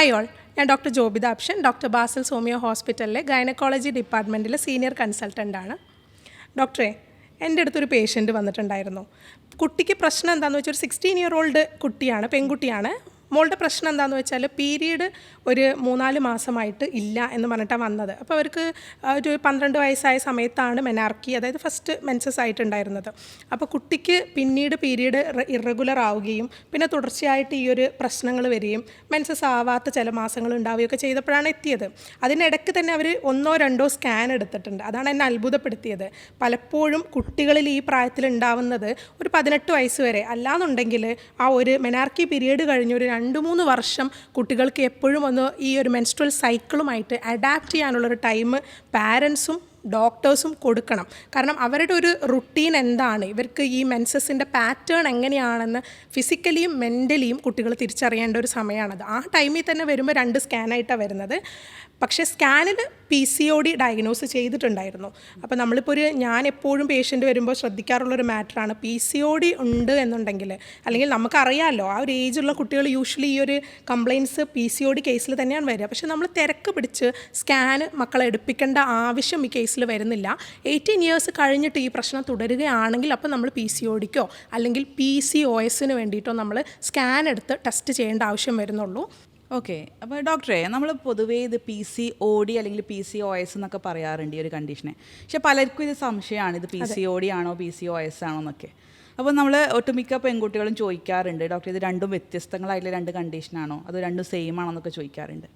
Hi all, ഞാൻ doctor Jobitha അപ്ഷൻ, doctor Basil's homeo ഹോസ്പിറ്റലിലെ ഗൈനക്കോളജി ഡിപ്പാർട്ട്മെൻറ്റിലെ സീനിയർ കൺസൾട്ടൻ്റാണ്. ഡോക്ടറെ, എൻ്റെ അടുത്തൊരു പേഷ്യൻറ്റ് വന്നിട്ടുണ്ടായിരുന്നു. കുട്ടിക്ക് പ്രശ്നം എന്താണെന്ന് വെച്ചാൽ ഒരു 16-year-old കുട്ടിയാണ്, പെൺകുട്ടിയാണ്. മോളുടെ പ്രശ്നം എന്താണെന്ന് വെച്ചാൽ പീരീഡ് ഒരു 3-4 മാസമായിട്ട് ഇല്ല എന്ന് പറഞ്ഞിട്ടാണ് വന്നത്. അപ്പോൾ അവർക്ക് ഒരു 12 വയസ്സായ സമയത്താണ് മെനാർക്കി, അതായത് ഫസ്റ്റ് മെൻസസ് ആയിട്ടുണ്ടായിരുന്നത്. അപ്പോൾ കുട്ടിക്ക് പിന്നീട് പീരീഡ് ഇറഗുലർ ആവുകയും പിന്നെ തുടർച്ചയായിട്ട് ഈ ഒരു പ്രശ്നങ്ങൾ വരികയും മെൻസസ് ആവാത്ത ചില മാസങ്ങൾ ഉണ്ടാവുകയൊക്കെ ചെയ്തപ്പോഴാണ് എത്തിയത്. അതിനിടയ്ക്ക് തന്നെ അവർ 1-2 സ്കാൻ എടുത്തിട്ടുണ്ട്. അതാണ് എന്നെ അത്ഭുതപ്പെടുത്തിയത്. പലപ്പോഴും കുട്ടികളിൽ ഈ പ്രായത്തിൽ ഉണ്ടാവുന്നത് ഒരു 18 വയസ്സ് വരെ, അല്ലാന്നുണ്ടെങ്കിൽ ആ ഒരു മെനാർക്കി പീരീഡ് കഴിഞ്ഞൊരു 2-3 വർഷം കുട്ടികൾക്ക് എപ്പോഴും ഒന്ന് ഈ ഒരു മെൻസ്ട്രൽ സൈക്കിളുമായിട്ട് അഡാപ്റ്റ് ചെയ്യാനുള്ളൊരു ടൈം പാരൻസും ഡോക്ടേഴ്സും കൊടുക്കണം. കാരണം അവരുടെ ഒരു റുട്ടീൻ എന്താണ്, ഇവർക്ക് ഈ മെൻസസിൻ്റെ പാറ്റേൺ എങ്ങനെയാണെന്ന് ഫിസിക്കലിയും മെൻ്റലിയും കുട്ടികൾ തിരിച്ചറിയേണ്ട ഒരു സമയമാണത്. ആ ടൈമിൽ തന്നെ വരുമ്പോൾ 2 സ്കാനായിട്ടാണ് വരുന്നത്. പക്ഷേ സ്കാനിൽ PCOD ഡയഗ്നോസ് ചെയ്തിട്ടുണ്ടായിരുന്നു. അപ്പോൾ നമ്മളിപ്പോൾ ഞാൻ എപ്പോഴും പേഷ്യൻ്റ് വരുമ്പോൾ ശ്രദ്ധിക്കാറുള്ളൊരു മാറ്ററാണ്, PCOD ഉണ്ട് എന്നുണ്ടെങ്കിൽ, അല്ലെങ്കിൽ നമുക്കറിയാമല്ലോ ആ ഒരു ഏജുള്ള കുട്ടികൾ യൂഷ്വലി ഈ ഒരു കംപ്ലയിൻറ്റ്സ് PCOD കേസിൽ തന്നെയാണ് വരിക. പക്ഷേ നമ്മൾ തിരക്ക് പിടിച്ച് സ്കാൻ മക്കളെ എടുപ്പിക്കേണ്ട ആവശ്യം ഈ കേസിൽ വരുന്നില്ല. 18 years കഴിഞ്ഞിട്ട് ഈ പ്രശ്നം തുടരുകയാണെങ്കിൽ അപ്പോൾ നമ്മൾ PCODക്കോ അല്ലെങ്കിൽ PCOSന് വേണ്ടിയിട്ടോ നമ്മൾ സ്കാൻ എടുത്ത് ടെസ്റ്റ് ചെയ്യേണ്ട ആവശ്യം വരുന്നുള്ളൂ. ഓക്കെ. അപ്പോൾ ഡോക്ടറെ, നമ്മൾ പൊതുവേ ഇത് PCOD അല്ലെങ്കിൽ PCOS എന്നൊക്കെ പറയാറുണ്ട് ഈ ഒരു കണ്ടീഷനെ. പക്ഷെ പലർക്കും ഇത് സംശയമാണ്, ഇത് PCOD ആണോ PCOS ആണോ എന്നൊക്കെ. അപ്പോൾ നമ്മൾ ഒട്ടുമിക്ക പെൺകുട്ടികളും ചോദിക്കാറുണ്ട്, ഡോക്ടർ ഇത് രണ്ടും വ്യത്യസ്തങ്ങളായിട്ടുള്ള 2 കണ്ടീഷനാണോ, അത് രണ്ടും സെയിം ആണോ എന്നൊക്കെ ചോദിക്കാറുണ്ട്.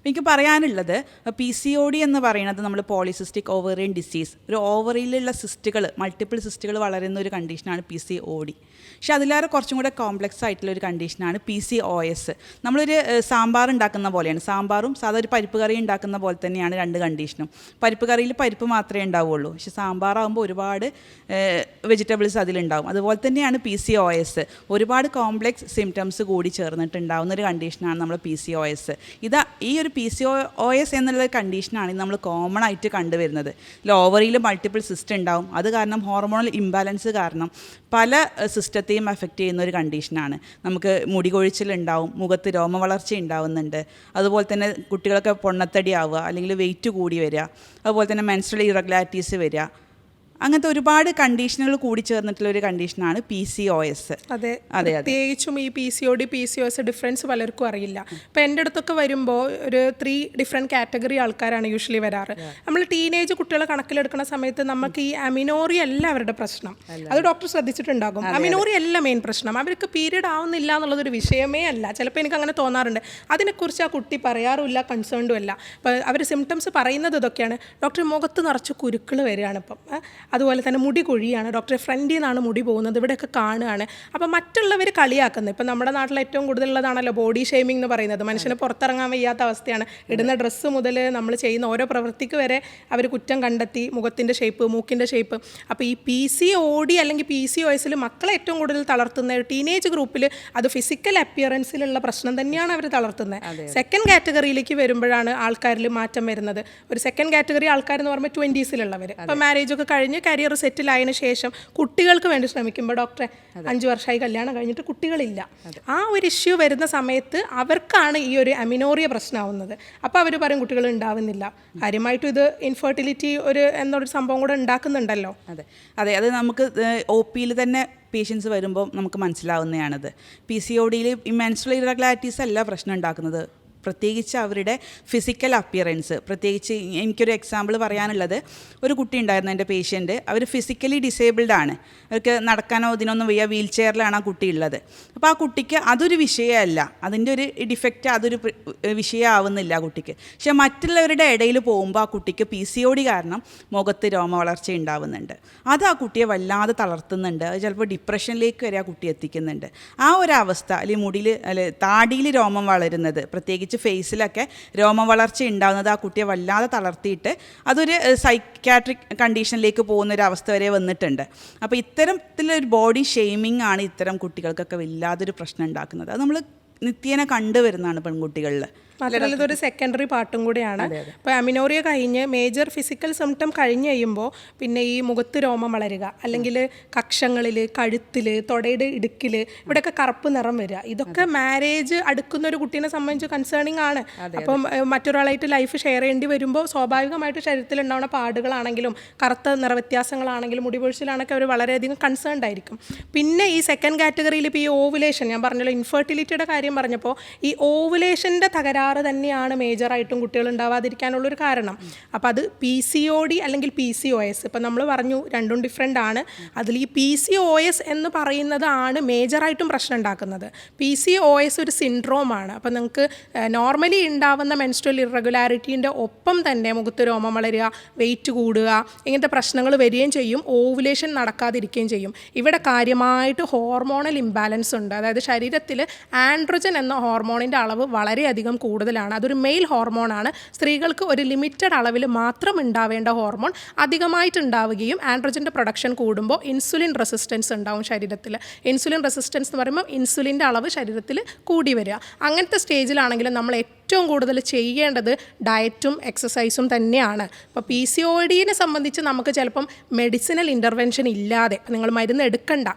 എനിക്ക് പറയാനുള്ളത്, PCOD എന്ന് പറയുന്നത് നമ്മൾ പോളിസിസ്റ്റിക് ഓവേറിയൻ ഡിസീസ്, ഒരു ഓവറിയിലുള്ള സിസ്റ്റുകൾ, മൾട്ടിപ്പിൾ സിസ്റ്റുകൾ വളരുന്ന ഒരു കണ്ടീഷനാണ് PCOD. പക്ഷെ അതിലേറെ കുറച്ചും കൂടെ കോംപ്ലക്സ് ആയിട്ടുള്ള ഒരു കണ്ടീഷനാണ് PCOS. നമ്മളൊരു സാമ്പാർ ഉണ്ടാക്കുന്ന പോലെയാണ്, സാമ്പാറും സാധാ ഒരു പരിപ്പ് കറി ഉണ്ടാക്കുന്ന പോലെ തന്നെയാണ് 2 കണ്ടീഷനും. പരിപ്പ് കറിയിൽ പരിപ്പ് മാത്രമേ ഉണ്ടാവുള്ളൂ, പക്ഷെ സാമ്പാറാകുമ്പോൾ ഒരുപാട് വെജിറ്റബിൾസ് അതിലുണ്ടാവും. അതുപോലെ തന്നെയാണ് PCOS, ഒരുപാട് കോംപ്ലക്സ് സിംറ്റംസ് കൂടി ചേർന്നിട്ടുണ്ടാവുന്ന ഒരു കണ്ടീഷനാണ് നമ്മൾ PCOS. ഈ ഒരു PCOS എന്നുള്ള കണ്ടീഷനാണ് നമ്മൾ കോമൺ ആയിട്ട് കണ്ടുവരുന്നത്. ഓവറിയിൽ മൾട്ടിപ്പിൾ സിസ്റ്റം ഉണ്ടാവും. അത് കാരണം ഹോർമോണൽ ഇംബാലൻസ് കാരണം പല സിസ്റ്റത്തെയും എഫക്റ്റ് ചെയ്യുന്ന ഒരു കണ്ടീഷനാണ്. നമുക്ക് മുടി കൊഴിച്ചിലുണ്ടാവും, മുഖത്ത് രോമവളർച്ച ഉണ്ടാവുന്നുണ്ട്, അതുപോലെ തന്നെ കുട്ടികളൊക്കെ പൊണ്ണത്തടി ആവുക അല്ലെങ്കിൽ വെയിറ്റ് കൂടി വരിക, അതുപോലെ തന്നെ മെൻസ്ട്രൽ ഇറഗുലാരിറ്റീസ് വരിക, അങ്ങനത്തെ ഒരുപാട് കണ്ടീഷനുകൾ കൂടി ചേർന്നിട്ടുള്ള ഒരു കണ്ടീഷനാണ് PCOS. അതെ, പ്രത്യേകിച്ചും ഈ PCOD PCOS ഡിഫറൻസ് പലർക്കും അറിയില്ല. ഇപ്പോൾ എൻ്റെ അടുത്തൊക്കെ വരുമ്പോൾ ഒരു 3 ഡിഫറെൻറ്റ് കാറ്റഗറി ആൾക്കാരാണ് യൂഷ്വലി വരാറ്. നമ്മൾ ടീനേജ് കുട്ടികളെ കണക്കിലെടുക്കുന്ന സമയത്ത് നമുക്ക് ഈ അമിനോറി അല്ല അവരുടെ പ്രശ്നം, അത് ഡോക്ടർ ശ്രദ്ധിച്ചിട്ടുണ്ടാകും. അമിനോറി അല്ല മെയിൻ പ്രശ്നം, അവർക്ക് പീരീഡ് ആവുന്നില്ല എന്നുള്ളതൊരു വിഷയമേ അല്ല. ചിലപ്പോൾ എനിക്ക് അങ്ങനെ തോന്നാറുണ്ട്. അതിനെക്കുറിച്ച് ആ കുട്ടി പറയാറുമില്ല, കൺസേൺഡും അല്ല. അപ്പോൾ അവർ സിംറ്റംസ് പറയുന്നത് ഇതൊക്കെയാണ്, ഡോക്ടർ മുഖത്ത് നിറച്ച് കുരുക്കൾ വരികയാണ് ഇപ്പം, അതുപോലെ തന്നെ മുടി കൊഴിയാണ്, ഡോക്ടറെ ഫ്രണ്ടിൽ നിന്നാണ് മുടി പോകുന്നത്, ഇവിടെയൊക്കെ കാണുകയാണ്. അപ്പോൾ മറ്റുള്ളവർ കളിയാക്കുന്നത്, ഇപ്പം നമ്മുടെ നാട്ടിൽ ഏറ്റവും കൂടുതലുള്ളതാണല്ലോ ബോഡി ഷെയ്മിംഗ് എന്ന് പറയുന്നത്. മനുഷ്യന് പുറത്തിറങ്ങാൻ വയ്യാത്ത അവസ്ഥയാണ്. ഇടുന്ന ഡ്രസ്സ് മുതൽ നമ്മൾ ചെയ്യുന്ന ഓരോ പ്രവൃത്തിക്ക് വരെ അവർ കുറ്റം കണ്ടെത്തി, മുഖത്തിൻ്റെ ഷേപ്പ്, മൂക്കിൻ്റെ ഷേപ്പ്. അപ്പോൾ ഈ PCOD അല്ലെങ്കിൽ PCOSൽ മക്കളെ ഏറ്റവും കൂടുതൽ തളർത്തുന്ന ടീനേജ് ഗ്രൂപ്പിൽ അത് ഫിസിക്കൽ അപ്പിയറൻസിലുള്ള പ്രശ്നം തന്നെയാണ് അവർ തളർത്തുന്നത്. സെക്കൻഡ് കാറ്റഗറിയിലേക്ക് വരുമ്പോഴാണ് ആൾക്കാരിൽ മാറ്റം വരുന്നത്. ഒരു സെക്കൻഡ് കാറ്റഗറി ആൾക്കാരെന്ന് പറയുമ്പോൾ 20s അപ്പോൾ മാരേജൊക്കെ കഴിഞ്ഞ് കരിയർ സെറ്റിൽ ആയതിനു ശേഷം കുട്ടികൾക്ക് വേണ്ടി ശ്രമിക്കുമ്പോൾ, ഡോക്ടറെ 5 വർഷമായി കല്യാണം കഴിഞ്ഞിട്ട് കുട്ടികളില്ല, ആ ഒരു ഇഷ്യൂ വരുന്ന സമയത്ത് അവർക്കാണ് ഈ ഒരു അമിനോറിയ പ്രശ്നമാവുന്നത്. അപ്പോൾ അവർ പറയും കുട്ടികൾ ഉണ്ടാവുന്നില്ല. കാര്യമായിട്ടും ഇത് ഇൻഫെർട്ടിലിറ്റി എന്നൊരു സംഭവം കൂടെ ഉണ്ടാക്കുന്നുണ്ടല്ലോ. അതെ, അത് നമുക്ക് OPയിൽ തന്നെ പേഷ്യൻസ് വരുമ്പോൾ നമുക്ക് മനസ്സിലാവുന്നതാണത്. PCODയിൽ ഈ മെൻസ്ട്രൽ ഇറഗുലാരിറ്റീസ് അല്ല പ്രശ്നം ഉണ്ടാക്കുന്നത്, പ്രത്യേകിച്ച് അവരുടെ ഫിസിക്കൽ അപ്പിയറൻസ്. പ്രത്യേകിച്ച് എനിക്കൊരു എക്സാമ്പിൾ പറയാനുള്ളത്, ഒരു കുട്ടി ഉണ്ടായിരുന്നു എൻ്റെ പേഷ്യൻറ്റ്, അവർ ഫിസിക്കലി ഡിസേബിൾഡ് ആണ്, അവർക്ക് നടക്കാനോ ഇതിനൊന്നും വയ്യ, വീൽ ചെയറിലാണ് ആ കുട്ടി ഉള്ളത്. അപ്പോൾ ആ കുട്ടിക്ക് അതൊരു വിഷയമല്ല, അതിൻ്റെ ഒരു ഡിഫക്റ്റ് അതൊരു വിഷയമാവുന്നില്ല ആ കുട്ടിക്ക്. പക്ഷേ മറ്റുള്ളവരുടെ ഇടയിൽ പോകുമ്പോൾ ആ കുട്ടിക്ക് PCOD കാരണം മുഖത്ത് രോമ വളർച്ച ഉണ്ടാവുന്നുണ്ട്. അത് ആ കുട്ടിയെ വല്ലാതെ തളർത്തുന്നുണ്ട്, അത് ചിലപ്പോൾ ഡിപ്രഷനിലേക്ക് വരെ ആ കുട്ടി എത്തിക്കുന്നുണ്ട്. ആ ഒരു അവസ്ഥ, അല്ലെങ്കിൽ മുടിയിൽ താടിയിൽ രോമം വളരുന്നത്, പ്രത്യേകിച്ച് ഫേസിലൊക്കെ രോമവളർച്ച ഉണ്ടാകുന്നത് ആ കുട്ടിയെ വല്ലാതെ തളർത്തിയിട്ട് അതൊരു സൈക്യാട്രിക് കണ്ടീഷനിലേക്ക് പോകുന്നൊരു അവസ്ഥ വരെ വന്നിട്ടുണ്ട്. അപ്പോൾ ഇത്തരത്തിലൊരു ബോഡി ഷെയ്മിങ് ആണ് ഇത്തരം കുട്ടികൾക്കൊക്കെ വല്ലാതൊരു പ്രശ്നം ഉണ്ടാക്കുന്നത്. അത് നമ്മൾ നിത്യേന കണ്ടുവരുന്നതാണ് പെൺകുട്ടികളിൽ. മാത്രമല്ല ഇതൊരു സെക്കൻഡറി പാർട്ടും കൂടിയാണ്. ഇപ്പോൾ അമിനോറിയ കഴിഞ്ഞ് മേജർ ഫിസിക്കൽ സിംറ്റം കഴിഞ്ഞ് കഴിയുമ്പോൾ പിന്നെ ഈ മുഖത്ത് രോമം വളരുക, അല്ലെങ്കിൽ കക്ഷങ്ങളിൽ, കഴുത്തിൽ, തൊടയുടെ ഇടുക്കിൽ ഇവിടെയൊക്കെ കറുപ്പ് നിറം വരിക, ഇതൊക്കെ മാരേജ് അടുക്കുന്ന ഒരു കുട്ടീനെ സംബന്ധിച്ച് കൺസേണിങ് ആണ്. അപ്പം മറ്റൊരാളായിട്ട് ലൈഫ് ഷെയർ ചെയ്യേണ്ടി വരുമ്പോൾ സ്വാഭാവികമായിട്ട് ശരീരത്തിൽ ഉണ്ടാവുന്ന പാടുകളാണെങ്കിലും കറുത്ത നിറവ്യത്യാസങ്ങളാണെങ്കിലും മുടിപൊഴിച്ചിലാണൊക്കെ അവർ വളരെയധികം കൺസേൺഡ് ആയിരിക്കും. പിന്നെ ഈ സെക്കൻഡ് കാറ്റഗറിയിൽ ഇപ്പോൾ ഈ ഓവുലേഷൻ, ഞാൻ പറഞ്ഞല്ലോ ഇൻഫെർട്ടിലിറ്റിയുടെ കാര്യം പറഞ്ഞപ്പോൾ, ഈ ഓവുലേഷൻ്റെ തകരാറ് തന്നെയാണ് മേജറായിട്ടും കുട്ടികൾ ഉണ്ടാവാതിരിക്കാനുള്ളൊരു കാരണം. അപ്പോൾ അത് PCOD അല്ലെങ്കിൽ PCOS, ഇപ്പം നമ്മൾ പറഞ്ഞു രണ്ടും ഡിഫറെൻ്റ് ആണ്. അതിൽ ഈ PCOS എന്ന് പറയുന്നതാണ് മേജറായിട്ടും പ്രശ്നം ഉണ്ടാക്കുന്നത്. PCOS ഒരു സിൻഡ്രോമാണ്. അപ്പോൾ നിങ്ങൾക്ക് നോർമലി ഉണ്ടാവുന്ന മെൻസ്ട്രൽ ഇറഗുലാരിറ്റീൻ്റെ ഒപ്പം തന്നെ മുഖത്ത് രോമം വളരുക, വെയിറ്റ് കൂടുക, ഇങ്ങനത്തെ പ്രശ്നങ്ങൾ വരികയും ചെയ്യും, ഓവുലേഷൻ നടക്കാതിരിക്കുകയും ചെയ്യും. ഇവിടെ കാര്യമായിട്ട് ഹോർമോണൽ ഇംബാലൻസ് ഉണ്ട്. അതായത് ശരീരത്തിൽ ആൻഡ്രോജൻ എന്ന ഹോർമോണിൻ്റെ അളവ് വളരെയധികം കൂടുതലാണ്. അതൊരു മെയിൽ ഹോർമോണാണ്. സ്ത്രീകൾക്ക് ഒരു ലിമിറ്റഡ് അളവിൽ മാത്രം ഉണ്ടാവേണ്ട ഹോർമോൺ അധികമായിട്ട് ഉണ്ടാവുകയും ആൻഡ്രോജൻ്റെ പ്രൊഡക്ഷൻ കൂടുമ്പോൾ ഇൻസുലിൻ റെസിസ്റ്റൻസ് ഉണ്ടാവും ശരീരത്തിൽ. ഇൻസുലിൻ റെസിസ്റ്റൻസ് എന്ന് പറയുമ്പോൾ ഇൻസുലിൻ്റെ അളവ് ശരീരത്തിൽ കൂടി വരിക. അങ്ങനത്തെ സ്റ്റേജിലാണെങ്കിലും നമ്മൾ ഏറ്റവും കൂടുതൽ ചെയ്യേണ്ടത് ഡയറ്റും എക്സസൈസും തന്നെയാണ്. ഇപ്പോൾ PCODനെ സംബന്ധിച്ച് നമുക്ക് ചിലപ്പം മെഡിസിനൽ ഇൻ്റർവെൻഷൻ ഇല്ലാതെ, നിങ്ങൾ മരുന്ന്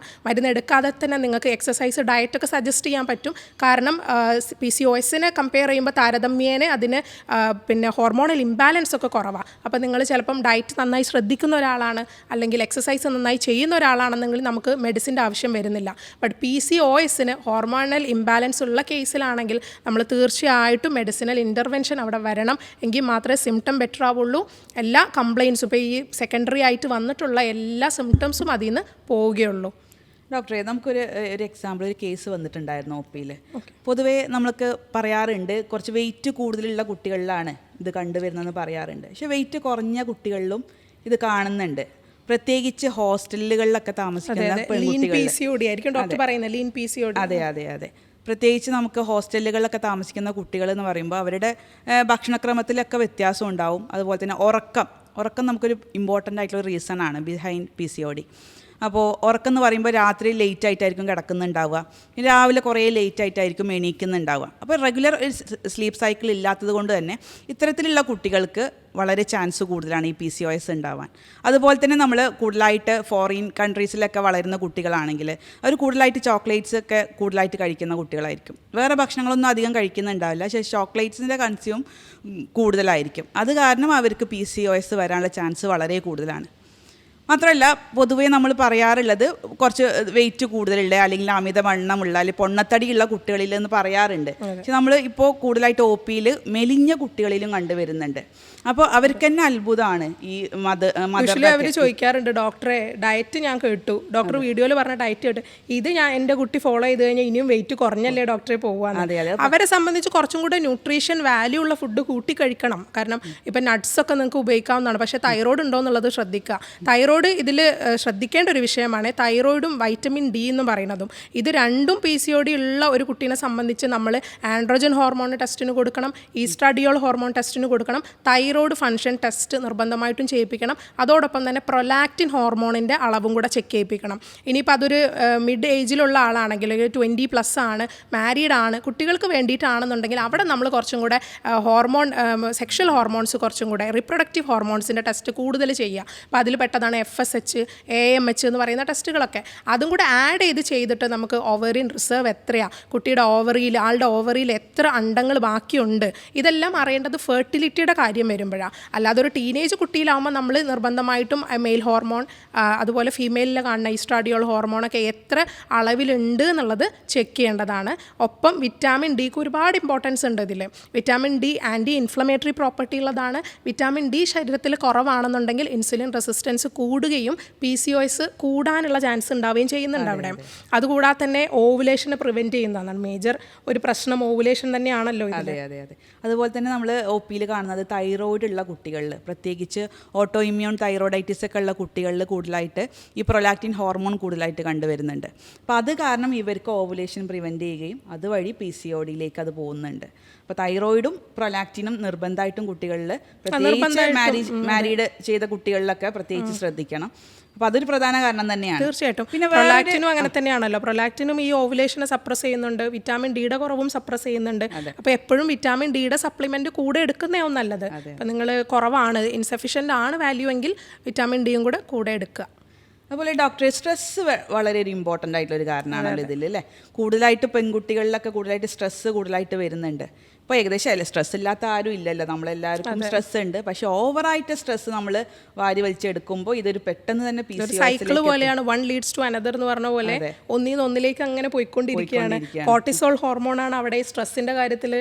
എടുക്കാതെ തന്നെ നിങ്ങൾക്ക് എക്സസൈസ് ഡയറ്റൊക്കെ സജസ്റ്റ് ചെയ്യാൻ പറ്റും. കാരണം PCOSനെ കമ്പയർ ചെയ്യുമ്പോൾ താരതമ്യേന അതിന് പിന്നെ ഹോർമോണൽ ഇംബാലൻസ് ഒക്കെ കുറവാണ്. അപ്പോൾ നിങ്ങൾ ചിലപ്പം ഡയറ്റ് നന്നായി ശ്രദ്ധിക്കുന്ന ഒരാളാണ്, അല്ലെങ്കിൽ എക്സസൈസ് നന്നായി ചെയ്യുന്ന ഒരാളാണെന്നെങ്കിൽ നമുക്ക് മെഡിസിൻ്റെ ആവശ്യം വരുന്നില്ല. ബട്ട് PCOSന് ഹോർമോണൽ ഇംബാലൻസ് ഉള്ള കേസിലാണെങ്കിൽ നമ്മൾ തീർച്ചയായിട്ടും മെഡിസിനൽ ഇൻ്റർവെൻഷൻ അവിടെ വരണം. എങ്കിൽ മാത്രമേ സിംറ്റം ബെറ്റർ ആവുള്ളൂ. എല്ലാ കംപ്ലയിൻസും, ഇപ്പോൾ ഈ സെക്കൻഡറി ആയിട്ട് വന്നിട്ടുള്ള എല്ലാ സിംറ്റംസും അതിൽ നിന്ന് പോവുകയുള്ളൂ. ഡോക്ടറെ, നമുക്കൊരു എക്സാമ്പിൾ, ഒരു കേസ് വന്നിട്ടുണ്ടായിരുന്നു OP-യിൽ. പൊതുവേ നമ്മൾക്ക് പറയാറുണ്ട് കുറച്ച് വെയിറ്റ് കൂടുതലുള്ള കുട്ടികളിലാണ് ഇത് കണ്ടുവരുന്നതെന്ന് പറയാറുണ്ട്. പക്ഷേ വെയിറ്റ് കുറഞ്ഞ കുട്ടികളിലും ഇത് കാണുന്നുണ്ട്. പ്രത്യേകിച്ച് ഹോസ്റ്റലുകളിലൊക്കെ താമസിക്കുന്ന പെൺകുട്ടികൾ. അതെ. പ്രത്യേകിച്ച് നമുക്ക് ഹോസ്റ്റലുകളിലൊക്കെ താമസിക്കുന്ന കുട്ടികൾ എന്ന് പറയുമ്പോൾ അവരുടെ ഭക്ഷണക്രമത്തിലൊക്കെ വ്യത്യാസം ഉണ്ടാവും. അതുപോലെ തന്നെ ഉറക്കം നമുക്കൊരു ഇമ്പോർട്ടൻ്റ് ആയിട്ടുള്ള റീസൺ ആണ് ബിഹൈൻഡ് PCOD. അപ്പോൾ ഉറക്കം എന്ന് പറയുമ്പോൾ രാത്രി ലേറ്റ് ആയിട്ടായിരിക്കും കിടക്കുന്നുണ്ടാവുക, രാവിലെ കുറേ ലേറ്റ് ആയിട്ടായിരിക്കും എണീക്കുന്നുണ്ടാവുക. അപ്പോൾ റെഗുലർ ഒരു സ്ലീപ്പ് സൈക്കിൾ ഇല്ലാത്തത് കൊണ്ട് തന്നെ ഇത്തരത്തിലുള്ള കുട്ടികൾക്ക് വളരെ ചാൻസ് കൂടുതലാണ് ഈ PCOS ഉണ്ടാവാൻ. അതുപോലെ തന്നെ നമ്മൾ കൂടുതലായിട്ട് ഫോറിൻ കൺട്രീസിലൊക്കെ വളരുന്ന കുട്ടികളാണെങ്കിൽ അവർ കൂടുതലായിട്ട് ചോക്ലേറ്റ്സ് ഒക്കെ കൂടുതലായിട്ട് കഴിക്കുന്ന കുട്ടികളായിരിക്കും. വേറെ ഭക്ഷണങ്ങളൊന്നും അധികം കഴിക്കുന്നുണ്ടാവില്ല, പക്ഷേ ചോക്ലേറ്റ്സിൻ്റെ കൺസ്യൂം കൂടുതലായിരിക്കും. അത് കാരണം അവർക്ക് PCOS വരാനുള്ള ചാൻസ് വളരെ കൂടുതലാണ്. മാത്രമല്ല പൊതുവേ നമ്മൾ പറയാറുള്ളത് കുറച്ച് വെയിറ്റ് കൂടുതലുള്ള അല്ലെങ്കിൽ അമിതവണ്ണമുള്ള അല്ലെങ്കിൽ പൊണ്ണത്തടിയുള്ള കുട്ടികളിൽ എന്ന് പറയാറുണ്ട്. പക്ഷെ നമ്മൾ ഇപ്പോൾ കൂടുതലായിട്ട് OP-യിൽ മെലിഞ്ഞ കുട്ടികളിലും കണ്ടുവരുന്നുണ്ട്. അപ്പോൾ അവർക്ക് തന്നെ അത്ഭുതമാണ്. ഈ അവർ ചോദിക്കാറുണ്ട്, ഡോക്ടറെ ഡയറ്റ് ഞാൻ കേട്ടു, ഡോക്ടർ വീഡിയോയിൽ പറഞ്ഞ ഡയറ്റ് കേട്ടു, ഇത് ഞാൻ എൻ്റെ കുട്ടി ഫോളോ ചെയ്ത് കഴിഞ്ഞാൽ ഇനിയും വെയിറ്റ് കുറഞ്ഞല്ലേ ഡോക്ടറെ പോകാന്ന്. അവരെ സംബന്ധിച്ച് കുറച്ചും കൂടെ ന്യൂട്രീഷൻ വാല്യൂ ഉള്ള ഫുഡ് കൂട്ടി കഴിക്കണം. കാരണം ഇപ്പം നട്ട്സൊക്കെ നിങ്ങൾക്ക് ഉപയോഗിക്കാവുന്നതാണ്, പക്ഷേ തൈറോയ്ഡ് ഉണ്ടോ എന്നുള്ളത് ശ്രദ്ധിക്കുക. തൈറോയ്ഡ് ഇതിൽ ശ്രദ്ധിക്കേണ്ട ഒരു വിഷയമാണ്. തൈറോയ്ഡും വൈറ്റമിൻ D എന്ന് പറയുന്നതും, ഇത് രണ്ടും PCOD ഉള്ള ഒരു കുട്ടീനെ സംബന്ധിച്ച് നമ്മൾ ആൻഡ്രോജൻ ഹോർമോൺ ടെസ്റ്റിന് കൊടുക്കണം, ഈസ്ട്രാഡിയോൾ ഹോർമോൺ ടെസ്റ്റിന് കൊടുക്കണം, തൈറോയ്ഡ് ഫങ്ഷൻ ടെസ്റ്റ് നിർബന്ധമായിട്ടും ചെയ്യിപ്പിക്കണം. അതോടൊപ്പം തന്നെ പ്രൊലാക്റ്റിൻ ഹോർമോണിൻ്റെ അളവും കൂടെ ചെക്ക് ചെയ്യിപ്പിക്കണം. ഇനിയിപ്പോൾ അതൊരു മിഡ് ഏജിലുള്ള ആളാണെങ്കിൽ 20+ ആണ്, മാരീഡ് ആണ്, കുട്ടികൾക്ക് വേണ്ടിയിട്ടാണെന്നുണ്ടെങ്കിൽ അവിടെ നമ്മൾ കുറച്ചും കൂടെ സെക്ഷൽ ഹോർമോൺസ് കുറച്ചും കൂടെ റിപ്രൊഡക്റ്റീവ് ഹോർമോൺസിൻ്റെ ടെസ്റ്റ് കൂടുതൽ ചെയ്യുക. അപ്പോൾ അതിൽ പെട്ടതാണ് FSH, AMH എന്ന് പറയുന്ന ടെസ്റ്റുകളൊക്കെ. അതും കൂടെ ആഡ് ചെയ്തിട്ട് നമുക്ക് ഓവറിൻ റിസർവ് എത്രയാണ്, കുട്ടിയുടെ ആളുടെ ഓവറിയിൽ എത്ര അണ്ടങ്ങൾ ബാക്കിയുണ്ട്, ഇതെല്ലാം അറിയേണ്ടത് ഫെർട്ടിലിറ്റിയുടെ കാര്യം വരുമ്പോഴാണ്. അല്ലാതെ ഒരു ടീനേജ് കുട്ടിയിലാവുമ്പോൾ നമ്മൾ നിർബന്ധമായിട്ടും മെയിൽ ഹോർമോൺ, അതുപോലെ ഫീമെയിലിൽ കാണുന്ന ഈസ്ട്രാഡിയോൾ ഹോർമോണൊക്കെ എത്ര അളവിലുണ്ട് എന്നുള്ളത് ചെക്ക് ചെയ്യേണ്ടതാണ്. ഒപ്പം വിറ്റാമിൻ ഡിക്ക് ഒരുപാട് ഇമ്പോർട്ടൻസ് ഉണ്ട് ഇതിൽ. Vitamin D anti inflammatory property ഉള്ളതാണ്. വിറ്റാമിൻ D ശരീരത്തിൽ കുറവാണെന്നുണ്ടെങ്കിൽ ഇൻസുലിൻ റെസിസ്റ്റൻസ് കൂടുകയും PCOS കൂടാനുള്ള ചാൻസ് ഉണ്ടാവുകയും ചെയ്യുന്നുണ്ട് അവിടെ. അതുകൂടാതെ തന്നെ ഓവുലേഷനെ പ്രിവെൻറ്റ് ചെയ്യുന്നതാണ് മേജർ ഒരു പ്രശ്നം. ഓവുലേഷൻ തന്നെയാണല്ലോ. അതെ. അതുപോലെ തന്നെ നമ്മൾ OP-യിൽ കാണുന്നത് തൈറോയ്ഡ് ഉള്ള കുട്ടികളിൽ, പ്രത്യേകിച്ച് ഓട്ടോ ഇമ്മ്യൂൺ തൈറോയിഡൈറ്റിസ് ഒക്കെ ഉള്ള കുട്ടികളിൽ കൂടുതലായിട്ട് ഈ പ്രൊലാക്റ്റിൻ ഹോർമോൺ കൂടുതലായിട്ട് കണ്ടുവരുന്നുണ്ട്. അപ്പോൾ അത് കാരണം ഇവർക്ക് ഓവുലേഷൻ പ്രിവെൻറ്റ് ചെയ്യുകയും അതുവഴി PCOD-യിലേക്ക് അത് പോകുന്നുണ്ട്. അപ്പോൾ തൈറോയിഡും പ്രൊലാക്റ്റിനും നിർബന്ധമായിട്ടും കുട്ടികളിൽ, പ്രത്യേകിച്ച് മാരീഡ് ചെയ്ത കുട്ടികളിലൊക്കെ പ്രത്യേകിച്ച് ശ്രദ്ധിക്കുക. ശ്രദ്ധിക്കണം. അപ്പോൾ അതൊരു പ്രധാന കാരണം തന്നെയാണ്. തീർച്ചയായിട്ടും. പിന്നെ പ്രൊലാക്റ്റിനും അങ്ങനെ തന്നെയാണല്ലോ. പ്രൊലാക്റ്റിനും ഈ ഓവുലേഷനെ സപ്രസ് ചെയ്യുന്നുണ്ട്, വിറ്റാമിൻ ഡിയുടെ കുറവും സപ്രസ് ചെയ്യുന്നുണ്ട്. അപ്പോൾ എപ്പോഴും വിറ്റാമിൻ ഡിയുടെ സപ്ലിമെന്റ് കൂടെ എടുക്കുന്നതാവും നല്ലത്. അപ്പോൾ നിങ്ങൾ കുറവാണ്, ഇൻസഫിഷ്യൻ്റ് ആണ് വാല്യൂ എങ്കിൽ വിറ്റാമിൻ ഡിയും കൂടെ എടുക്കുക. അതുപോലെ ഡോക്ടറെ സ്ട്രെസ്സ് വളരെ ഒരു ഇമ്പോർട്ടൻ്റ് ആയിട്ടുള്ള ഒരു കാരണമാണല്ലോ ഇതിൽ അല്ലേ. കൂടുതലായിട്ട് പെൺകുട്ടികളിലൊക്കെ കൂടുതലായിട്ട് സ്ട്രെസ്സ് കൂടുതലായിട്ട് വരുന്നുണ്ട്. ഇപ്പോൾ ഏകദേശം സ്ട്രെസ് ഇല്ലാത്ത ആരും ഇല്ലല്ലോ, നമ്മളെല്ലാവർക്കും സ്ട്രെസ് ഉണ്ട്. പക്ഷെ ഓവറായിട്ട് സ്ട്രെസ് നമ്മൾ വാരി വലിച്ചെടുക്കുമ്പോൾ ഇതൊരു പെട്ടെന്ന് തന്നെ സൈക്കിൾ പോലെയാണ്, വൺ ലീഡ്സ് ടു അനദർ എന്ന് പറഞ്ഞ പോലെ ഒന്നിന്ന് ഒന്നിലേക്ക് അങ്ങനെ പോയിക്കൊണ്ടിരിക്കുകയാണ്. കോർട്ടിസോൾ ഹോർമോണാണ് അവിടെ സ്ട്രെസ്സിന്റെ കാര്യത്തിൽ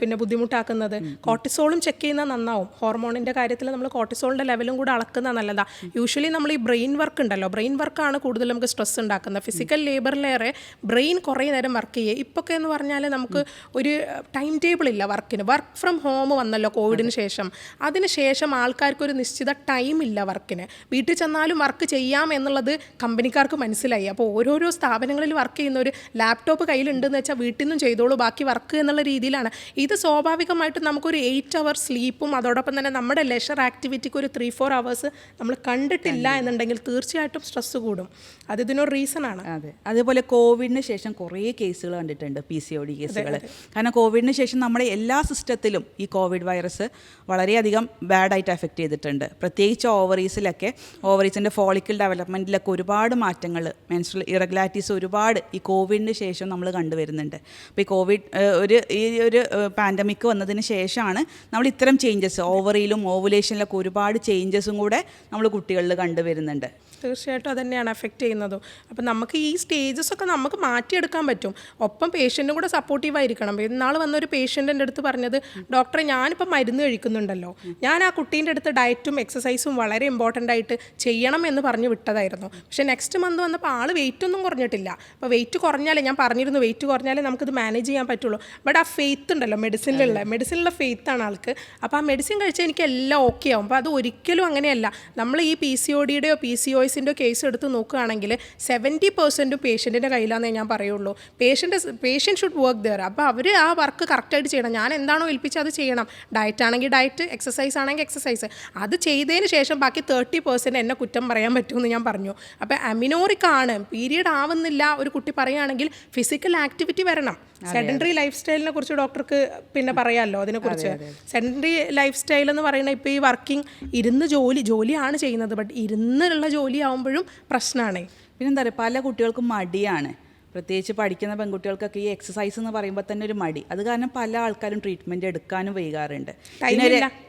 പിന്നെ ബുദ്ധിമുട്ടാക്കുന്നത്. കോർട്ടിസോളും ചെക്ക് ചെയ്യുന്ന നന്നാവും. ഹോർമോണിന്റെ കാര്യത്തിൽ നമ്മൾ കോർട്ടിസോളിന്റെ ലെവലും കൂടെ അളക്കുന്ന നല്ലതാണ്. യൂഷ്വലി നമ്മൾ ഈ ബ്രെയിൻ വർക്ക് ഉണ്ടല്ലോ, ബ്രെയിൻ വർക്കാണ് കൂടുതൽ നമുക്ക് സ്ട്രെസ് ഉണ്ടാക്കുന്നത്. ഫിസിക്കൽ ലേബറിലേറെ ബ്രെയിൻ കുറേ നേരം വർക്ക് ചെയ്യുക. ഇപ്പൊക്കെ എന്ന് പറഞ്ഞാൽ നമുക്ക് ഒരു ടൈം ടേബിൾ ഇല്ല വർക്കിന്. വർക്ക് ഫ്രം ഹോം വന്നല്ലോ കോവിഡിന് ശേഷം. അതിനുശേഷം ആൾക്കാർക്ക് ഒരു നിശ്ചിത ടൈം ഇല്ല വർക്കിന്. വീട്ടിൽ ചെന്നാലും വർക്ക് ചെയ്യാം എന്നുള്ളത് കമ്പനിക്കാർക്ക് മനസ്സിലായി. അപ്പോൾ ഓരോരോ സ്ഥാപനങ്ങളിൽ വർക്ക് ചെയ്യുന്ന ഒരു ലാപ്ടോപ്പ് കയ്യിലുണ്ടെന്ന് വെച്ചാൽ വീട്ടിൽ നിന്നും ചെയ്തോളൂ ബാക്കി വർക്ക് എന്നുള്ള രീതിയിലാണ്. ഇത് സ്വാഭാവികമായിട്ടും നമുക്കൊരു 8 hours സ്ലീപ്പും അതോടൊപ്പം തന്നെ നമ്മുടെ ലെഷർ ആക്ടിവിറ്റിക്ക് ഒരു 3-4 hours നമ്മൾ കണ്ടിട്ടില്ല എന്നുണ്ടെങ്കിൽ തീർച്ചയായിട്ടും സ്ട്രെസ് കൂടും. അത് ഇതിനൊരു റീസൺ ആണ്. അതെ. അതേപോലെ കോവിഡിന് ശേഷം കുറേ കേസുകൾ കണ്ടിട്ടുണ്ട്, PCOD കേസുകൾ. കാരണം കോവിഡിന് ശേഷം നമ്മുടെ എല്ലാ സിസ്റ്റത്തിലും ഈ കോവിഡ് വൈറസ് വളരെയധികം ബാഡായിട്ട് എഫക്റ്റ് ചെയ്തിട്ടുണ്ട്. പ്രത്യേകിച്ച് ഓവറീസിലൊക്കെ, ഓവറീസിൻ്റെ ഫോളിക്കിൾ ഡെവലപ്മെൻറ്റിലൊക്കെ ഒരുപാട് മാറ്റങ്ങൾ, മെൻസ്ട്രൽ ഇറഗുലാരിറ്റീസ് ഒരുപാട് ഈ കോവിഡിന് ശേഷം നമ്മൾ കണ്ടുവരുന്നുണ്ട്. അപ്പോൾ ഈ കോവിഡ് ഈ ഒരു പാൻഡമിക് വന്നതിന് ശേഷമാണ് നമ്മൾ ഇത്തരം ചേഞ്ചസ് ഓവറിയിലും ഓവുലേഷനിലൊക്കെ ഒരുപാട് ചേഞ്ചസും കൂടെ നമ്മൾ കുട്ടികളിൽ കണ്ടുവരുന്നുണ്ട്. തീർച്ചയായിട്ടും അത് തന്നെയാണ് എഫക്റ്റ് ചെയ്യുന്നതും. അപ്പം നമുക്ക് ഈ സ്റ്റേജസ് ഒക്കെ നമുക്ക് മാറ്റിയെടുക്കാൻ പറ്റും. ഒപ്പം പേഷ്യൻറ്റും കൂടെ സപ്പോർട്ടീവായിരിക്കണം. ഇന്നാൾ വന്നൊരു പേഷ്യൻ്റിൻ്റെ അടുത്ത് പറഞ്ഞത്, ഡോക്ടറെ ഞാനിപ്പോൾ മരുന്ന് കഴിക്കുന്നുണ്ടല്ലോ, ഞാൻ ആ കുട്ടീൻ്റെ അടുത്ത് ഡയറ്റും എക്സസൈസും വളരെ ഇമ്പോർട്ടൻ്റ് ആയിട്ട് ചെയ്യണം എന്ന് പറഞ്ഞു വിട്ടതായിരുന്നു. പക്ഷേ നെക്സ്റ്റ് മന്ത് വന്നപ്പോൾ ആൾ വെയിറ്റ് ഒന്നും കുറഞ്ഞിട്ടില്ല. അപ്പോൾ വെയിറ്റ് കുറഞ്ഞാലേ, ഞാൻ പറഞ്ഞിരുന്നു വെയിറ്റ് കുറഞ്ഞാലേ നമുക്കിത് മാനേജ് ചെയ്യാൻ പറ്റുള്ളൂ. ബട്ട് ആ ഫെയ്ത്ത് ഉണ്ടല്ലോ, മെഡിസിനിലുള്ള ഫെയ്ത്താണ് ആൾക്ക്. അപ്പോൾ ആ മെഡിസിൻ കഴിച്ചാൽ എനിക്ക് എല്ലാം ഓക്കെ ആവും. അപ്പോൾ അത് ഒരിക്കലും അങ്ങനെയല്ല. നമ്മൾ ഈ PCODയുടെയോ PCOS കേസ് എടുത്ത് നോക്കുകയാണെങ്കിൽ 70% പേഷ്യൻറ്റിൻ്റെ കയ്യിലാണെന്നേ ഞാൻ പറയുള്ളൂ. Patient should work there. അപ്പോൾ അവർ ആ വർക്ക് കറക്റ്റായിട്ട് ചെയ്യണം. ഞാൻ എന്താണോ ഏൽപ്പിച്ചത് അത് ചെയ്യണം. ഡയറ്റ് ആണെങ്കിൽ ഡയറ്റ്, എക്സസൈസ് ആണെങ്കിൽ എക്സസൈസ്. അത് ചെയ്തതിന് ശേഷം ബാക്കി 30% എന്നെ കുറ്റം പറയാൻ പറ്റുമെന്ന് ഞാൻ പറഞ്ഞു. അപ്പോൾ അമിനോറിക് ആണ്, പീരിയഡ് ആവുന്നില്ല ഒരു കുട്ടി പറയുകയാണെങ്കിൽ ഫിസിക്കൽ ആക്ടിവിറ്റി വരണം. സെഡൻഡറി ലൈഫ് സ്റ്റൈലിനെ കുറിച്ച് ഡോക്ടർക്ക് പിന്നെ പറയാമല്ലോ. അതിനെക്കുറിച്ച് സെഡൻഡറി ലൈഫ് സ്റ്റൈൽ എന്ന് പറയുന്നത് ഇപ്പോൾ ഈ വർക്കിംഗ് ഇരുന്ന് ജോലിയാണ് ചെയ്യുന്നത്. ബട്ട് ഇരുന്നുള്ള ജോലി ആകുമ്പോഴും പ്രശ്നമാണ്. പിന്നെന്താ പറയുക, പല കുട്ടികൾക്കും മടിയാണ്. പ്രത്യേകിച്ച് പഠിക്കുന്ന പെൺകുട്ടികൾക്കൊക്കെ ഈ എക്സസൈസ് എന്ന് പറയുമ്പോൾ തന്നെ ഒരു മടി. അത് കാരണം പല ആൾക്കാരും ട്രീറ്റ്മെന്റ് എടുക്കാനും വൈകാറുണ്ട്.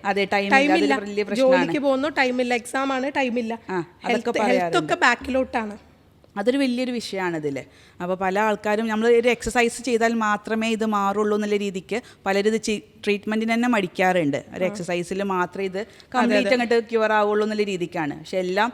അതെ, ടൈമില്ല, ജോലിക്ക് പോകുന്നു, ടൈമില്ല, എക്സാം ആണ്, ടൈമില്ല, ഹെൽത്ത് ബാക്കിലോട്ടാണ്. അതൊരു വലിയൊരു വിഷയമാണ് ഇതിൽ. അപ്പോൾ പല ആൾക്കാരും നമ്മൾ ഒരു എക്സസൈസ് ചെയ്താൽ മാത്രമേ ഇത് മാറുള്ളൂ എന്നുള്ള രീതിക്ക് പലരും ഇത് ട്രീറ്റ്മെൻറ്റിന് തന്നെ മടിക്കാറുണ്ട്. ഒരു എക്സസൈസിൽ മാത്രമേ ഇത് കംപ്ലീറ്റ് അങ്ങോട്ട് ക്യൂർ ആവുള്ളൂ എന്നുള്ള രീതിക്കാണ്. പക്ഷെ എല്ലാം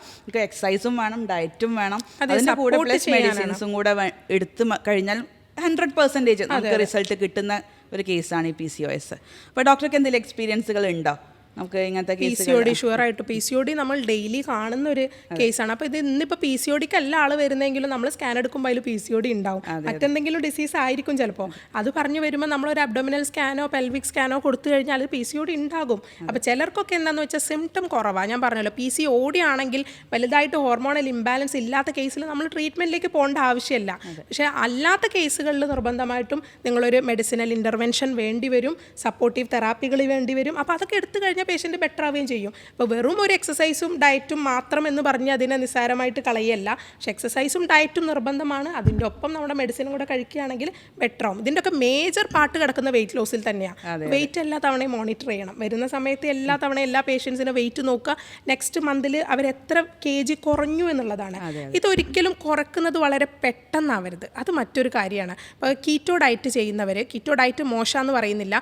എക്സസൈസും വേണം, ഡയറ്റും വേണം, അതിൻ്റെ കൂടെ പ്ലസ് മെഡിസിൻസും കൂടെ എടുത്ത് കഴിഞ്ഞാൽ 100% നമുക്ക് റിസൾട്ട് കിട്ടുന്ന ഒരു കേസാണ് ഈ PCOS. അപ്പോൾ ഡോക്ടർക്ക് എന്തെങ്കിലും എക്സ്പീരിയൻസുകൾ ഉണ്ടോ നമുക്ക് ഇങ്ങനത്തെ PCOD? ഷുവറായിട്ട് PCOD നമ്മൾ ഡെയിലി കാണുന്ന ഒരു കേസാണ്. അപ്പോൾ ഇത് ഇന്നിപ്പോൾ PCODക്ക് അല്ല ആൾ വരുന്നെങ്കിലും നമ്മൾ സ്കാൻ എടുക്കുമ്പോൾ അതിൽ PCOD ഉണ്ടാവും. മറ്റെന്തെങ്കിലും ഡിസീസ് ആയിരിക്കും ചിലപ്പോൾ. അത് പറഞ്ഞു വരുമ്പോൾ നമ്മളൊരു അബ്ഡോമിനൽ സ്കാനോ പെൽവിക് സ്കാനോ കൊടുത്തു കഴിഞ്ഞാൽ അത് PCOD ഉണ്ടാകും. അപ്പോൾ ചിലർക്കൊക്കെ എന്താണെന്ന് വെച്ചാൽ സിംറ്റം കുറവാണ്. ഞാൻ പറഞ്ഞല്ലോ, PCOD ആണെങ്കിൽ വലുതായിട്ട് ഹോർമോണൽ ഇംബാലൻസ് ഇല്ലാത്ത കേസിൽ നമ്മൾ ട്രീറ്റ്മെൻറ്റിലേക്ക് പോകേണ്ട ആവശ്യമില്ല. പക്ഷേ അല്ലാത്ത കേസുകളിൽ നിർബന്ധമായിട്ടും നിങ്ങളൊരു മെഡിസിനൽ ഇൻ്റർവെൻഷൻ വേണ്ടി വരും, സപ്പോർട്ടീവ് തെറാപ്പികൾ വേണ്ടി വരും. അപ്പോൾ അതൊക്കെ എടുത്തു കഴിഞ്ഞാൽ പേഷ്യൻ്റ് ബെറ്റർ ആവുകയും ചെയ്യും. അപ്പോൾ വെറും ഒരു എക്സസൈസും ഡയറ്റും മാത്രം എന്ന് പറഞ്ഞ് അതിനെ നിസ്സാരമായിട്ട് കളയല്ല. പക്ഷേ എക്സസൈസും ഡയറ്റും നിർബന്ധമാണ്. അതിൻ്റെ ഒപ്പം നമ്മുടെ മെഡിസിനും കൂടെ കഴിക്കുകയാണെങ്കിൽ ബെറ്റർ ആവും. ഇതിൻ്റെ ഒക്കെ മേജർ പാർട്ട് കിടക്കുന്ന വെയിറ്റ് ലോസിൽ തന്നെയാണ്. വെയിറ്റ് എല്ലാ തവണയും മോണിറ്റർ ചെയ്യണം. വരുന്ന സമയത്ത് എല്ലാ തവണയും എല്ലാ പേഷ്യൻസിനും വെയിറ്റ് നോക്കുക. നെക്സ്റ്റ് മന്തിൽ അവരെത്ര kg കുറഞ്ഞു എന്നുള്ളതാണ്. ഇതൊരിക്കലും കുറക്കുന്നത് വളരെ പെട്ടെന്നാവരുത്. അത് മറ്റൊരു കാര്യമാണ്. ഇപ്പോൾ കീറ്റോ ഡയറ്റ് ചെയ്യുന്നവർ, കീറ്റോ ഡയറ്റ് മോശമെന്ന് പറയുന്നില്ല,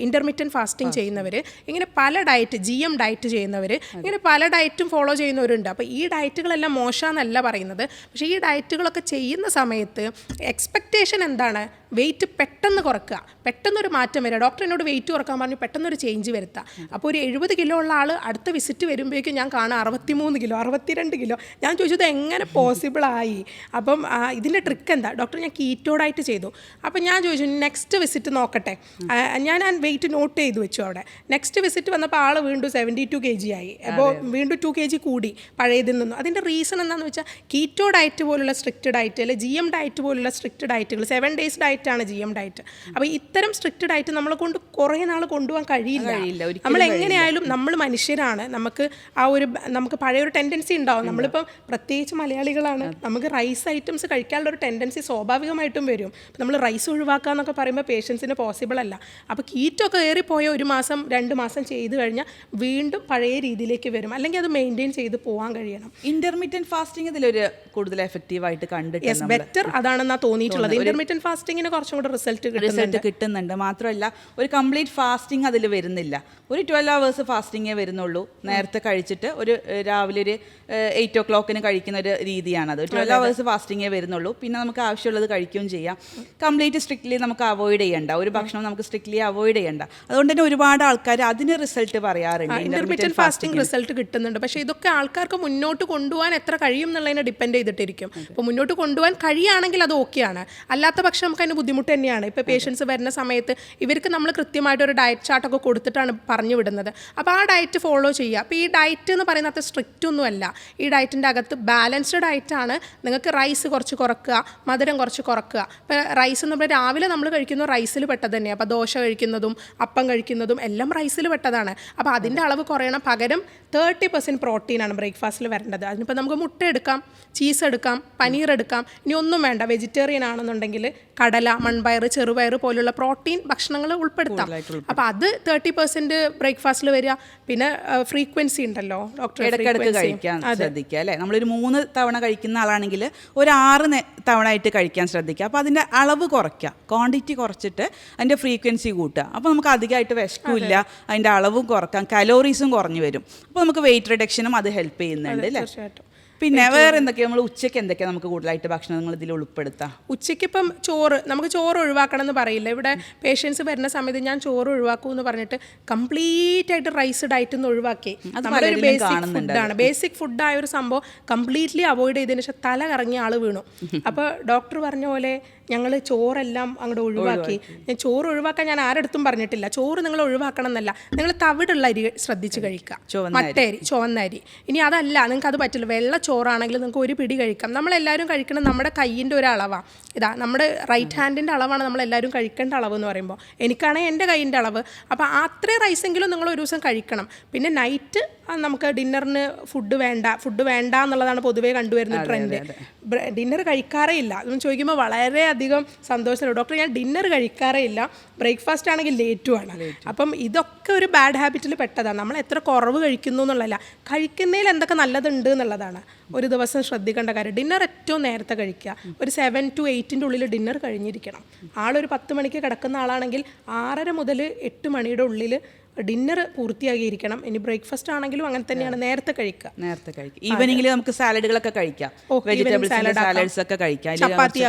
ഇൻ്റർമിറ്റൻറ്റ് ഫാസ്റ്റിംഗ് ചെയ്യുന്നവർ, ഇങ്ങനെ പല ഡയറ്റ്, GM ഡയറ്റ് ചെയ്യുന്നവർ, ഇങ്ങനെ പല ഡയറ്റും ഫോളോ ചെയ്യുന്നവരുണ്ട്. അപ്പോൾ ഈ ഡയറ്റുകളെല്ലാം മോശമെന്നല്ല പറയുന്നത്. പക്ഷേ ഈ ഡയറ്റുകളൊക്കെ ചെയ്യുന്ന സമയത്ത് എക്സ്പെക്റ്റേഷൻ എന്താണ്? വെയിറ്റ് പെട്ടെന്ന് കുറക്കുക, പെട്ടെന്നൊരു മാറ്റം വരിക. ഡോക്ടർ എന്നോട് വെയിറ്റ് കുറക്കാൻ പറഞ്ഞു, പെട്ടെന്നൊരു ചേഞ്ച് വരുത്തുക. അപ്പോൾ ഒരു 70 കിലോ ഉള്ള ആൾ അടുത്ത വിസിറ്റ് വരുമ്പോഴേക്കും ഞാൻ കാണാം 63 കിലോ 62 കിലോ. ഞാൻ ചോദിച്ചത് എങ്ങനെ പോസിബിളായി? അപ്പം ഇതിൻ്റെ ട്രിക്ക് എന്താ ഡോക്ടർ? ഞാൻ കീറ്റോ ഡയറ്റ് ചെയ്തു. അപ്പം ഞാൻ ചോദിച്ചു നെക്സ്റ്റ് വിസിറ്റ് നോക്കട്ടെ. ഞാൻ വെയിറ്റ് നോട്ട് ചെയ്ത് വെച്ചു അവിടെ. നെക്സ്റ്റ് വിസിറ്റ് വന്നപ്പോൾ ആൾ വീണ്ടും 72 kg ആയി. അപ്പോൾ വീണ്ടും 2 kg കൂടി പഴയതിൽ നിന്നും. അതിൻ്റെ റീസൺ എന്താണെന്ന് വെച്ചാൽ കീറ്റോ ഡയറ്റ് പോലുള്ള സ്ട്രിക്റ്റ് ഡയറ്റ്, അല്ലെങ്കിൽ GM ഡയറ്റ് പോലുള്ള സ്ട്രിക്റ്റ് ഡയറ്റുകൾ, 7 days ഡയറ്റാണ് GM ഡയറ്റ്. അപ്പോൾ ഇത്തരം സ്ട്രിക്റ്റ് ഡയറ്റ് നമ്മളെ കൊണ്ട് കുറേ നാൾ കൊണ്ടുപോകാൻ കഴിയില്ല. നമ്മൾ എങ്ങനെയായാലും നമ്മൾ മനുഷ്യരാണ്, നമുക്ക് പഴയൊരു ടെൻഡൻസി ഉണ്ടാവും. നമ്മളിപ്പം പ്രത്യേകിച്ച് മലയാളികളാണ്, നമുക്ക് റൈസ് ഐറ്റംസ് കഴിക്കാനുള്ള ഒരു ടെൻഡൻസി സ്വാഭാവികമായിട്ടും വരും. നമ്മൾ റൈസ് ഒഴിവാക്കുക എന്നൊക്കെ പറയുമ്പോൾ പേഷ്യൻസിന് പോസിബിൾ അല്ല. അപ്പോൾ കീറ്റോ ഒക്കെ ഏറിപ്പോയ 1 മാസം 2 മാസം ചെയ്ത് കഴിഞ്ഞാൽ വീണ്ടും പഴയ രീതിയിലേക്ക് വരും. അല്ലെങ്കിൽ അത് മെയിൻറ്റെയിൻ ചെയ്ത് പോകാൻ കഴിയണം. ഇന്റർമീഡിയറ്റ് ഫാസ്റ്റിംഗ് ഇതിലൊരു കൂടുതൽ എഫക്റ്റീവായിട്ട് കണ്ടിട്ടുണ്ട്. ബെറ്റർ അതാണെന്നാണ് തോന്നിയിട്ടുള്ളത്. ഇന്റർമീഡിയറ്റ് ഫാസ്റ്റിങ്ങിന് കുറച്ചും കൂടെ റിസൾട്ട് കിട്ടുന്നുണ്ട്. മാത്രമല്ല ഒരു കംപ്ലീറ്റ് ഫാസ്റ്റിംഗ് അതിൽ വരുന്നില്ല. ഒരു 12 hours ഫാസ്റ്റിങ്ങേ വരുന്നുള്ളൂ. നേരത്തെ കഴിച്ചിട്ട് ഒരു രാവിലെ ഒരു 8 o'clock കഴിക്കുന്ന ഒരു രീതിയാണത്. 12 hours ഫാസ്റ്റിങ്ങേ വരുന്നുള്ളൂ. പിന്നെ നമുക്ക് ആവശ്യമുള്ളത് കഴിക്കുകയും ചെയ്യാം. കംപ്ലീറ്റ് സ്ട്രിക്ട്ലി നമുക്ക് അവോയ്ഡ് ചെയ്യണ്ട, ഒരു ഭക്ഷണം നമുക്ക് സ്ട്രിക്ട്ലി അവോയ്ഡ് ചെയ്യണ്ട. അതുകൊണ്ട് തന്നെ ഒരുപാട് ആൾക്കാർ അതിന് റിസൾട്ട് പറയാറുണ്ട്. ഇന്റർമീഡിയറ്റ് ഫാസ്റ്റിംഗ് റിസൾട്ട് കിട്ടുന്നുണ്ട്. പക്ഷേ ഇതൊക്കെ ആൾക്കാർക്ക് മുന്നോട്ട് കൊണ്ടുപോകാൻ എത്ര കഴിയും എന്നുള്ളതിനെ ഡിപ്പെൻഡ് ചെയ്തിട്ടിരിക്കും. അപ്പോൾ മുന്നോട്ട് കൊണ്ടുപോകാൻ കഴിയുകയാണെങ്കിൽ അത് ഓക്കെയാണ്. അല്ലാത്ത പക്ഷം നമുക്ക് അതിന് ബുദ്ധിമുട്ട് തന്നെയാണ്. ഇപ്പോൾ പേഷ്യൻസ് വരുന്ന സമയത്ത് ഇവർക്ക് നമ്മൾ കൃത്യമായിട്ട് ഒരു ഡയറ്റ് ചാർട്ടൊക്കെ കൊടുത്തിട്ടാണ് പറഞ്ഞു വിടുന്നത്. അപ്പോൾ ആ ഡയറ്റ് ഫോളോ ചെയ്യുക. അപ്പോൾ ഈ ഡയറ്റ് എന്ന് പറയുന്നത് അത്ര സ്ട്രിക്റ്റ് ഒന്നുമല്ല. ഈ ഡയറ്റിൻ്റെ അകത്ത് ബാലൻസ്ഡ് ഡയറ്റാണ്. നിങ്ങൾക്ക് റൈസ് കുറച്ച് കുറക്കുക, മധുരം കുറച്ച് കുറക്കുക. ഇപ്പോൾ റൈസ് എന്ന് പറയുമ്പോൾ രാവിലെ നമ്മൾ കഴിക്കുന്ന റൈസിൽ പെട്ടത് തന്നെയാണ്. അപ്പോൾ ദോശ കഴിക്കുന്നതും അപ്പം കഴിക്കുന്നതും എല്ലാം റൈസിൽ പെട്ടതാണ്. അപ്പോൾ അതിൻ്റെ അളവ് കുറയണം. പകരം 30% പ്രോട്ടീനാണ് ബ്രേക്ക്ഫാസ്റ്റിൽ വരേണ്ടത്. അതിനിപ്പോൾ നമുക്ക് മുട്ട എടുക്കാം, ചീസ് എടുക്കാം, പനീർ എടുക്കാം. ഇനി ഒന്നും വേണ്ട, വെജിറ്റേറിയൻ ആണെന്നുണ്ടെങ്കിൽ കടല, മൺപയർ, ചെറുപയർ പോലുള്ള പ്രോട്ടീൻ ഭക്ഷണങ്ങൾ ഉൾപ്പെടുത്താം. അപ്പോൾ അത് 30% ബ്രേക്ക്ഫാസ്റ്റിൽ വരിക. പിന്നെ ഫ്രീക്വൻസി ഉണ്ടല്ലോ ഡോക്ടർ, ഇടയ്ക്കിടയ്ക്ക് കഴിക്കാൻ ശ്രദ്ധിക്കുക അല്ലേ. നമ്മളൊരു 3 തവണ കഴിക്കുന്ന ആളാണെങ്കിൽ ഒരു 6 തവണ ആയിട്ട് കഴിക്കാൻ ശ്രദ്ധിക്കുക. അപ്പോൾ അതിൻ്റെ അളവ് കുറയ്ക്കുക, ക്വാണ്ടിറ്റി കുറച്ചിട്ട് അതിൻ്റെ ഫ്രീക്വൻസി കൂട്ടുക. അപ്പോൾ നമുക്ക് അധികമായിട്ട് വിശക്കില്ല, അതിൻ്റെ അളവും കുറക്കാം, കലോറീസും കുറഞ്ഞു വരും. അപ്പോൾ നമുക്ക് വെയിറ്റ് റിഡക്ഷനും അത് ഹെൽപ്പ് ചെയ്യുന്നുണ്ട് അല്ലേ. പിന്നെ വേറെ എന്തൊക്കെയാണ് നമ്മൾ ഉച്ചയ്ക്ക് എന്തൊക്കെയാണ് നമുക്ക് കൂടുതലായിട്ട് ഭക്ഷണങ്ങൾ ഇതിൽ ഉൾപ്പെടുത്താം? ഉച്ചയ്ക്ക് ഇപ്പം നമുക്ക് ചോറ് ഒഴിവാക്കണം എന്ന് പറയില്ല. ഇവിടെ പേഷ്യൻസ് വരുന്ന സമയത്ത് ഞാൻ ചോറ് ഒഴിവാക്കൂ എന്ന് പറഞ്ഞിട്ട് കംപ്ലീറ്റ് ആയിട്ട് റൈസ് ഡയറ്റ് ഒന്ന് ഒഴിവാക്കി. നമ്മുടെ ഒരു ബേസിക് ഫുഡാണ്, ബേസിക് ഫുഡായ ഒരു സംഭവം കംപ്ലീറ്റ്ലി അവോയ്ഡ് ചെയ്തതിന് ശേഷം തല കറങ്ങിയ ആൾ വീണു. അപ്പോൾ ഡോക്ടർ പറഞ്ഞ പോലെ ഞങ്ങൾ ചോറെല്ലാം അങ്ങോട്ട് ഒഴിവാക്കി. ഞാൻ ചോറ് ഒഴിവാക്കാൻ ഞാൻ ആരടുത്തും പറഞ്ഞിട്ടില്ല. ചോറ് നിങ്ങൾ ഒഴിവാക്കണം എന്നല്ല, നിങ്ങൾ തവിടുള്ള അരി ശ്രദ്ധിച്ച് കഴിക്കുക, മട്ടരി, ചുവന്ന അരി. ഇനി അതല്ല, നിങ്ങൾക്ക് അത് പറ്റില്ല, വെള്ള ചോറാണെങ്കിൽ നിങ്ങൾക്ക് ഒരു പിടി കഴിക്കാം. നമ്മളെല്ലാവരും കഴിക്കണം നമ്മുടെ കയ്യിൻ്റെ ഒരു അളവാണ്. ഇതാ നമ്മുടെ റൈറ്റ് ഹാൻഡിൻ്റെ അളവാണ് നമ്മളെല്ലാവരും കഴിക്കേണ്ട അളവ് എന്ന് പറയുമ്പോൾ. എനിക്കാണെങ്കിൽ എൻ്റെ കയ്യിൻ്റെ അളവ്. അപ്പോൾ അത്രയും റൈസെങ്കിലും നിങ്ങൾ ഒരു ദിവസം കഴിക്കണം. പിന്നെ നൈറ്റ് നമുക്ക് ഡിന്നറിന് ഫുഡ് വേണ്ട എന്നുള്ളതാണ് പൊതുവേ കണ്ടുവരുന്ന ട്രെൻഡ്. ഡിന്നർ കഴിക്കാറേ ഇല്ല. അതൊന്നും ചോദിക്കുമ്പോൾ വളരെയധികം സന്തോഷമുണ്ട്. ഡോക്ടർ ഞാൻ ഡിന്നർ കഴിക്കാറേ ഇല്ല, ബ്രേക്ക്ഫാസ്റ്റ് ആണെങ്കിൽ ലേറ്റുമാണ്. അപ്പം ഇതൊക്കെ ഒരു ബാഡ് ഹാബിറ്റിൽ പെട്ടതാണ്. നമ്മൾ എത്ര കുറവ് കഴിക്കുന്നു എന്നുള്ളതല്ല, കഴിക്കുന്നതിൽ എന്തൊക്കെ നല്ലതുണ്ട് എന്നുള്ളതാണ് ഒരു ദിവസം ശ്രദ്ധിക്കേണ്ട കാര്യം. ഡിന്നർ ഏറ്റവും നേരത്തെ കഴിക്കുക. ഒരു 7 to 8 ഉള്ളിൽ ഡിന്നർ കഴിഞ്ഞിരിക്കണം. ആളൊരു 10 മണിക്ക് കിടക്കുന്ന ആളാണെങ്കിൽ 6:30 മുതൽ 8 മണിയുടെ ഉള്ളിൽ ഡിന്നർ പൂർത്തിയാക്കിയിരിക്കണം. ഇനി ബ്രേക്ക്ഫാസ്റ്റ് ആണെങ്കിലും അങ്ങനെ തന്നെയാണ്, നേരത്തെ കഴിക്കുക. ഈവനിങ്ങിൽ നമുക്ക് സാലഡുകളൊക്കെ കഴിക്കാം, വെജിറ്റബിൾസ് സാലഡ്സ് ഒക്കെ കഴിക്കാം,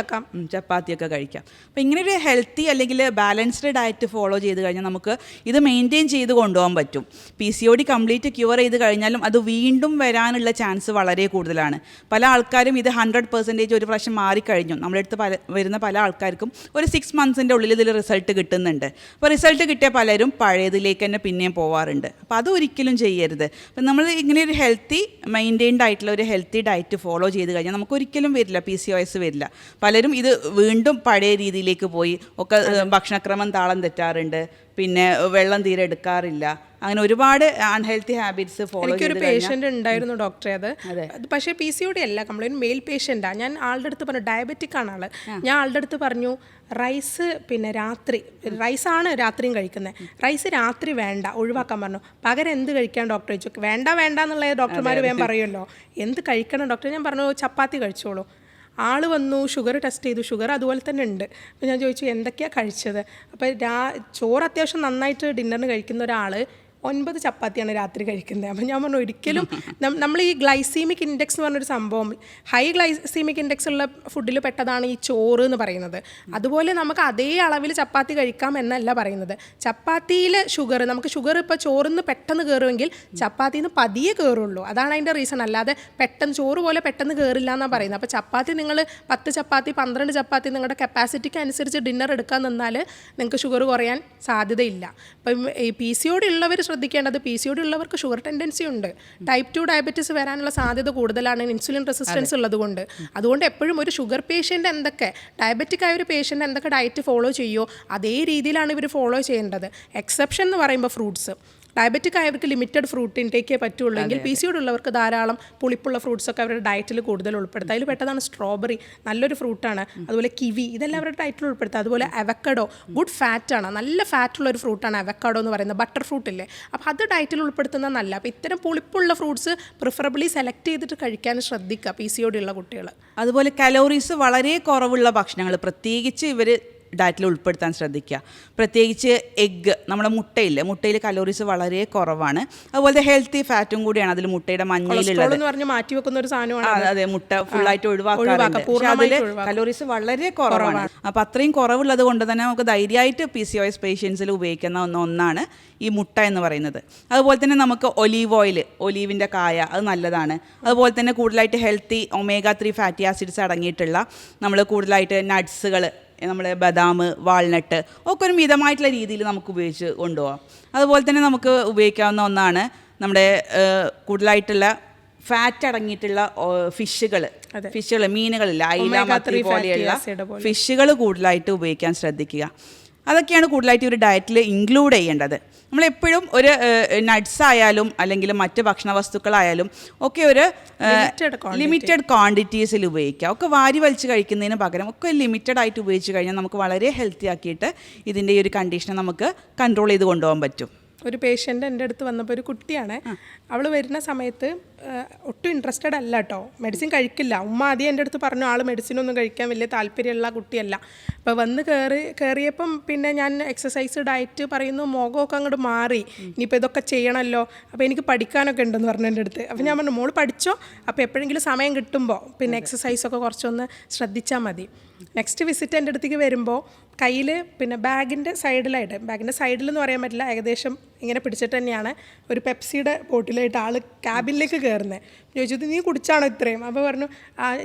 ചപ്പാത്തിയൊക്കെ കഴിക്കാം. അപ്പം ഇങ്ങനെ ഒരു ഹെൽത്തി അല്ലെങ്കിൽ ബാലൻസ്ഡ് ഡയറ്റ് ഫോളോ ചെയ്ത് കഴിഞ്ഞാൽ നമുക്ക് ഇത് മെയിൻറ്റെയിൻ ചെയ്ത് കൊണ്ടുപോകാൻ പറ്റും. PCOD കംപ്ലീറ്റ് ക്യൂർ ചെയ്ത് കഴിഞ്ഞാലും അത് വീണ്ടും വരാനുള്ള ചാൻസ് വളരെ കൂടുതലാണ്. പല ആൾക്കാരും ഇത് 100% ഒരു പ്രാവശ്യം മാറിക്കഴിഞ്ഞു. നമ്മുടെ അടുത്ത് വരുന്ന പല ആൾക്കാർക്കും ഒരു 6 months ഉള്ളിൽ ഇതിൽ റിസൾട്ട് കിട്ടുന്നുണ്ട്. അപ്പോൾ റിസൾട്ട് കിട്ടിയ പലരും പഴയതിലേക്ക് പിന്നെയും പോവാറുണ്ട്. അപ്പോൾ അതൊരിക്കലും ചെയ്യരുത്. അപ്പം നമ്മൾ ഇങ്ങനെ ഒരു ഹെൽത്തി മെയിൻറ്റെയിൻഡ് ആയിട്ടുള്ള ഒരു ഹെൽത്തി ഡയറ്റ് ഫോളോ ചെയ്ത് കഴിഞ്ഞാൽ നമുക്കൊരിക്കലും വരില്ല, PCOS വരില്ല. പലരും ഇത് വീണ്ടും പഴയ രീതിയിലേക്ക് പോയി ഒക്കെ ഭക്ഷണക്രമം താളം തെറ്റാറുണ്ട്, പിന്നെ വെള്ളം തീരെ എടുക്കാറില്ല, അങ്ങനെ ഒരുപാട് അൺഹെൽത്തി ഹാബിറ്റ്സ് ഫോളോ. എനിക്കൊരു പേഷ്യൻ്റ് ഉണ്ടായിരുന്നു ഡോക്ടറെ, അത് പക്ഷേ PCOD അല്ല, കംപ്ലൈൻറ്റ് മെയിൽ പേഷ്യൻ്റാണ്. ഞാൻ ആളുടെ അടുത്ത് പറഞ്ഞു, ഡയബറ്റിക് ആണ് ആൾ. ഞാൻ ആളുടെ അടുത്ത് പറഞ്ഞു റൈസ് പിന്നെ റൈസാണ് രാത്രിയും കഴിക്കുന്നത്, റൈസ് രാത്രി വേണ്ട, ഒഴിവാക്കാൻ പറഞ്ഞു. പകരം എന്ത് കഴിക്കാൻ ഡോക്ടർ ചോദിച്ചു. വേണ്ട എന്നുള്ള ഡോക്ടർമാർ വേഗം പറയുമല്ലോ, എന്ത് കഴിക്കണം ഡോക്ടർ? ഞാൻ പറഞ്ഞു ചപ്പാത്തി കഴിച്ചോളൂ. ആൾ വന്നു, ഷുഗർ ടെസ്റ്റ് ചെയ്തു, ഷുഗർ അതുപോലെ തന്നെ ഉണ്ട്. അപ്പോൾ ഞാൻ ചോദിച്ചു എന്തൊക്കെയാണ് കഴിച്ചത്. അപ്പോൾ ചോറ് അത്യാവശ്യം നന്നായിട്ട് ഡിന്നറിന് കഴിക്കുന്ന ഒരാൾ 9 ചപ്പാത്തിയാണ് രാത്രി കഴിക്കുന്നത്. അപ്പം ഞാൻ പറഞ്ഞു ഒരിക്കലും നമ്മൾ ഈ ഗ്ലൈസീമിക് ഇൻഡെക്സ് എന്ന് പറഞ്ഞൊരു സംഭവം, ഹൈ ഗ്ലൈസീമിക് ഇൻഡെക്സ് ഉള്ള ഫുഡിൽ പെട്ടതാണ് ഈ ചോറ് എന്ന് പറയുന്നത്. അതുപോലെ നമുക്ക് അതേ അളവിൽ ചപ്പാത്തി കഴിക്കാം എന്നല്ല പറയുന്നത്. ചപ്പാത്തിയിൽ ഷുഗർ, നമുക്ക് ഷുഗർ ഇപ്പോൾ ചോറിൽ നിന്ന് പെട്ടെന്ന് കയറുമെങ്കിൽ ചപ്പാത്തിയിൽ നിന്ന് പതിയെ കയറുള്ളൂ. അതാണ് അതിൻ്റെ റീസൺ. അല്ലാതെ പെട്ടെന്ന് ചോറ് പോലെ പെട്ടെന്ന് കയറില്ല എന്നാണ് പറയുന്നത്. അപ്പോൾ ചപ്പാത്തി നിങ്ങൾ 10 ചപ്പാത്തി 12 ചപ്പാത്തി നിങ്ങളുടെ കപ്പാസിറ്റിക്ക് അനുസരിച്ച് ഡിന്നർ എടുക്കാൻ നിന്നാൽ നിങ്ങൾക്ക് ഷുഗർ കുറയാൻ സാധ്യതയില്ല. അപ്പം ഈ PCOD ഉള്ളവർ ശ്രദ്ധിക്കേണ്ടത്, PCOD ഉള്ളവർക്ക് ഷുഗർ ടെൻഡൻസി ഉണ്ട്. ടൈപ്പ് 2 ഡയബറ്റീസ് വരാനുള്ള സാധ്യത കൂടുതലാണ് ഇൻസുലിൻ റെസിസ്റ്റൻസ് ഉള്ളതുകൊണ്ട്. അതുകൊണ്ട് എപ്പോഴും ഒരു ഷുഗർ പേഷ്യൻ്റ് എന്തൊക്കെ, ഡയബറ്റിക് ആയ ഒരു പേഷ്യൻ്റ് എന്തൊക്കെ ഡയറ്റ് ഫോളോ ചെയ്യുമോ അതേ രീതിയിലാണ് ഇവർ ഫോളോ ചെയ്യേണ്ടത്. എക്സെപ്ഷൻ എന്ന് പറയുമ്പോൾ ഫ്രൂട്ട്സ്. ഡയബറ്റിക് ആയവർക്ക് ലിമിറ്റഡ് ഫ്രൂട്ട് ഇൻടേക്കേ പറ്റുള്ളൂ എങ്കിൽ PCOD ഉള്ളവർക്ക് ധാരാളം പുളിപ്പുള്ള ഫ്രൂട്ട്സൊക്കെ അവരുടെ ഡയറ്റിൽ കൂടുതൽ ഉൾപ്പെടുത്തുക. അതിൽ പെട്ടതാണ് സ്ട്രോബെറി, നല്ലൊരു ഫ്രൂട്ടാണ്. അതുപോലെ കിവി, ഇതെല്ലാം അവരുടെ ഡയറ്റിൽ ഉൾപ്പെടുത്തുക. അതുപോലെ അവക്കാഡോ, ഗുഡ് ഫാറ്റാണ്, നല്ല ഫാറ്റുള്ളൊരു ഫ്രൂട്ടാണ് അവക്കാഡോ എന്ന് പറയുന്നത്, ബട്ടർ ഫ്രൂട്ടില്ലേ. അപ്പോൾ അത് ഡയറ്റിൽ ഉൾപ്പെടുത്തുന്നത് നല്ല. അപ്പോൾ ഇത്തരം പുളിപ്പുള്ള ഫ്രൂട്ട്സ് പ്രിഫറബിളി സെലക്ട് ചെയ്തിട്ട് കഴിക്കാൻ ശ്രദ്ധിക്കുക PCOD ഉള്ള കുട്ടികൾ. അതുപോലെ കലോറീസ് വളരെ കുറവുള്ള ഭക്ഷണങ്ങൾ പ്രത്യേകിച്ച് ഇവർ ഡയറ്റിൽ ഉൾപ്പെടുത്താൻ ശ്രദ്ധിക്കുക. പ്രത്യേകിച്ച് എഗ്ഗ്, നമ്മുടെ മുട്ടയിൽ കലോറീസ് വളരെ കുറവാണ്. അതുപോലെ ഹെൽത്തി ഫാറ്റും കൂടിയാണ് അതിൽ മുട്ടയുടെ മഞ്ഞയിലുള്ളത്. മാറ്റി വെക്കുന്ന ഒരു സാധനമാണ്. അതെ, മുട്ട ഫുള്ളായിട്ട് ഒഴിവാക്കാറുണ്ട്. പക്ഷെ അതിൽ കലോറീസ് വളരെ കുറവാണ്. അപ്പം അത്രയും കുറവുള്ളത് കൊണ്ട് തന്നെ നമുക്ക് ധൈര്യമായിട്ട് PCOS പേഷ്യൻസിൽ ഉപയോഗിക്കുന്ന ഒന്നാണ് ഈ മുട്ട എന്ന് പറയുന്നത്. അതുപോലെ തന്നെ നമുക്ക് ഒലീവ് ഓയിൽ, ഒലീവിൻ്റെ കായ, അത് നല്ലതാണ്. അതുപോലെ തന്നെ കൂടുതലായിട്ട് ഹെൽത്തി omega-3 ഫാറ്റി ആസിഡ്സ് അടങ്ങിയിട്ടുള്ള നമ്മൾ കൂടുതലായിട്ട് നട്ട്സുകൾ, നമ്മൾ ബദാം, വാൾനട്ട് ഒക്കെ ഒരു മിതമായിട്ടുള്ള രീതിയിൽ നമുക്ക് ഉപയോഗിച്ച് കൊണ്ടുപോകാം. അതുപോലെ തന്നെ നമുക്ക് ഉപയോഗിക്കാവുന്ന ഒന്നാണ് നമ്മുടെ കൂടുതലായിട്ടുള്ള ഫാറ്റ് അടങ്ങിയിട്ടുള്ള ഫിഷുകൾ, മീനുകളില്ല, അയില, മത്തി പോലെയുള്ള ഫിഷുകൾ കൂടുതലായിട്ട് ഉപയോഗിക്കാൻ ശ്രദ്ധിക്കുക. അതൊക്കെയാണ് കൂടുതലായിട്ട് ഒരു ഡയറ്റിൽ ഇൻക്ലൂഡ് ചെയ്യേണ്ടത്. നമ്മളെപ്പോഴും ഒരു നട്ട്സ് ആയാലും അല്ലെങ്കിൽ മറ്റ് ഭക്ഷണ വസ്തുക്കളായാലും ഒക്കെ ഒരു ലിമിറ്റഡ് ക്വാണ്ടിറ്റീസിൽ ഉപയോഗിക്കുക. ഒക്കെ വാരി വലിച്ച് കഴിക്കുന്നതിന് പകരം ഒക്കെ ലിമിറ്റഡ് ആയിട്ട് ഉപയോഗിച്ച് കഴിഞ്ഞാൽ നമുക്ക് വളരെ ഹെൽത്തി ആക്കിയിട്ട് ഇതിൻ്റെ ഈ ഒരു കണ്ടീഷനെ നമുക്ക് കൺട്രോൾ ചെയ്ത് കൊണ്ടുപോകാൻ പറ്റും. ഒരു പേഷ്യൻ്റ് എൻ്റെ അടുത്ത് വന്നപ്പോൾ, ഒരു കുട്ടിയാണ്, അവൾ വരുന്ന സമയത്ത് ഒട്ടും ഇൻട്രസ്റ്റഡ് അല്ല കേട്ടോ, മെഡിസിൻ കഴിക്കില്ല. ഉമ്മ ആദ്യം എൻ്റെ അടുത്ത് പറഞ്ഞു ആൾ മെഡിസിനൊന്നും കഴിക്കാൻ വലിയ താല്പര്യമുള്ള കുട്ടിയല്ല. അപ്പോൾ വന്ന് കയറിയപ്പം പിന്നെ ഞാൻ എക്സസൈസ് ഡയറ്റ് പറയുന്നു, മുഖമൊക്കെ അങ്ങോട്ട് മാറി. ഇനിയിപ്പോൾ ഇതൊക്കെ ചെയ്യണമല്ലോ, അപ്പോൾ എനിക്ക് പഠിക്കാനൊക്കെ ഉണ്ടെന്ന് പറഞ്ഞു എൻ്റെ അടുത്ത്. അപ്പോൾ ഞാൻ പറഞ്ഞു മോള് പഠിച്ചോ, അപ്പോൾ എപ്പോഴെങ്കിലും സമയം കിട്ടുമ്പോൾ പിന്നെ എക്സസൈസൊക്കെ കുറച്ചൊന്ന് ശ്രദ്ധിച്ചാൽ മതി. നെക്സ്റ്റ് വിസിറ്റ് എൻ്റെ അടുത്തേക്ക് വരുമ്പോൾ കയ്യിൽ പിന്നെ ബാഗിൻ്റെ സൈഡിൽ എന്ന് പറയാൻ പറ്റില്ല, ഏകദേശം ഇങ്ങനെ പിടിച്ചിട്ട് തന്നെയാണ് ഒരു പെപ്സിയുടെ ബോട്ടിലായിട്ട് ആൾ ക്യാബിനിലേക്ക് കയറുന്നത്. ചോദിച്ചത് നീ കുടിച്ചാണോ ഇത്രയും? അപ്പോൾ പറഞ്ഞു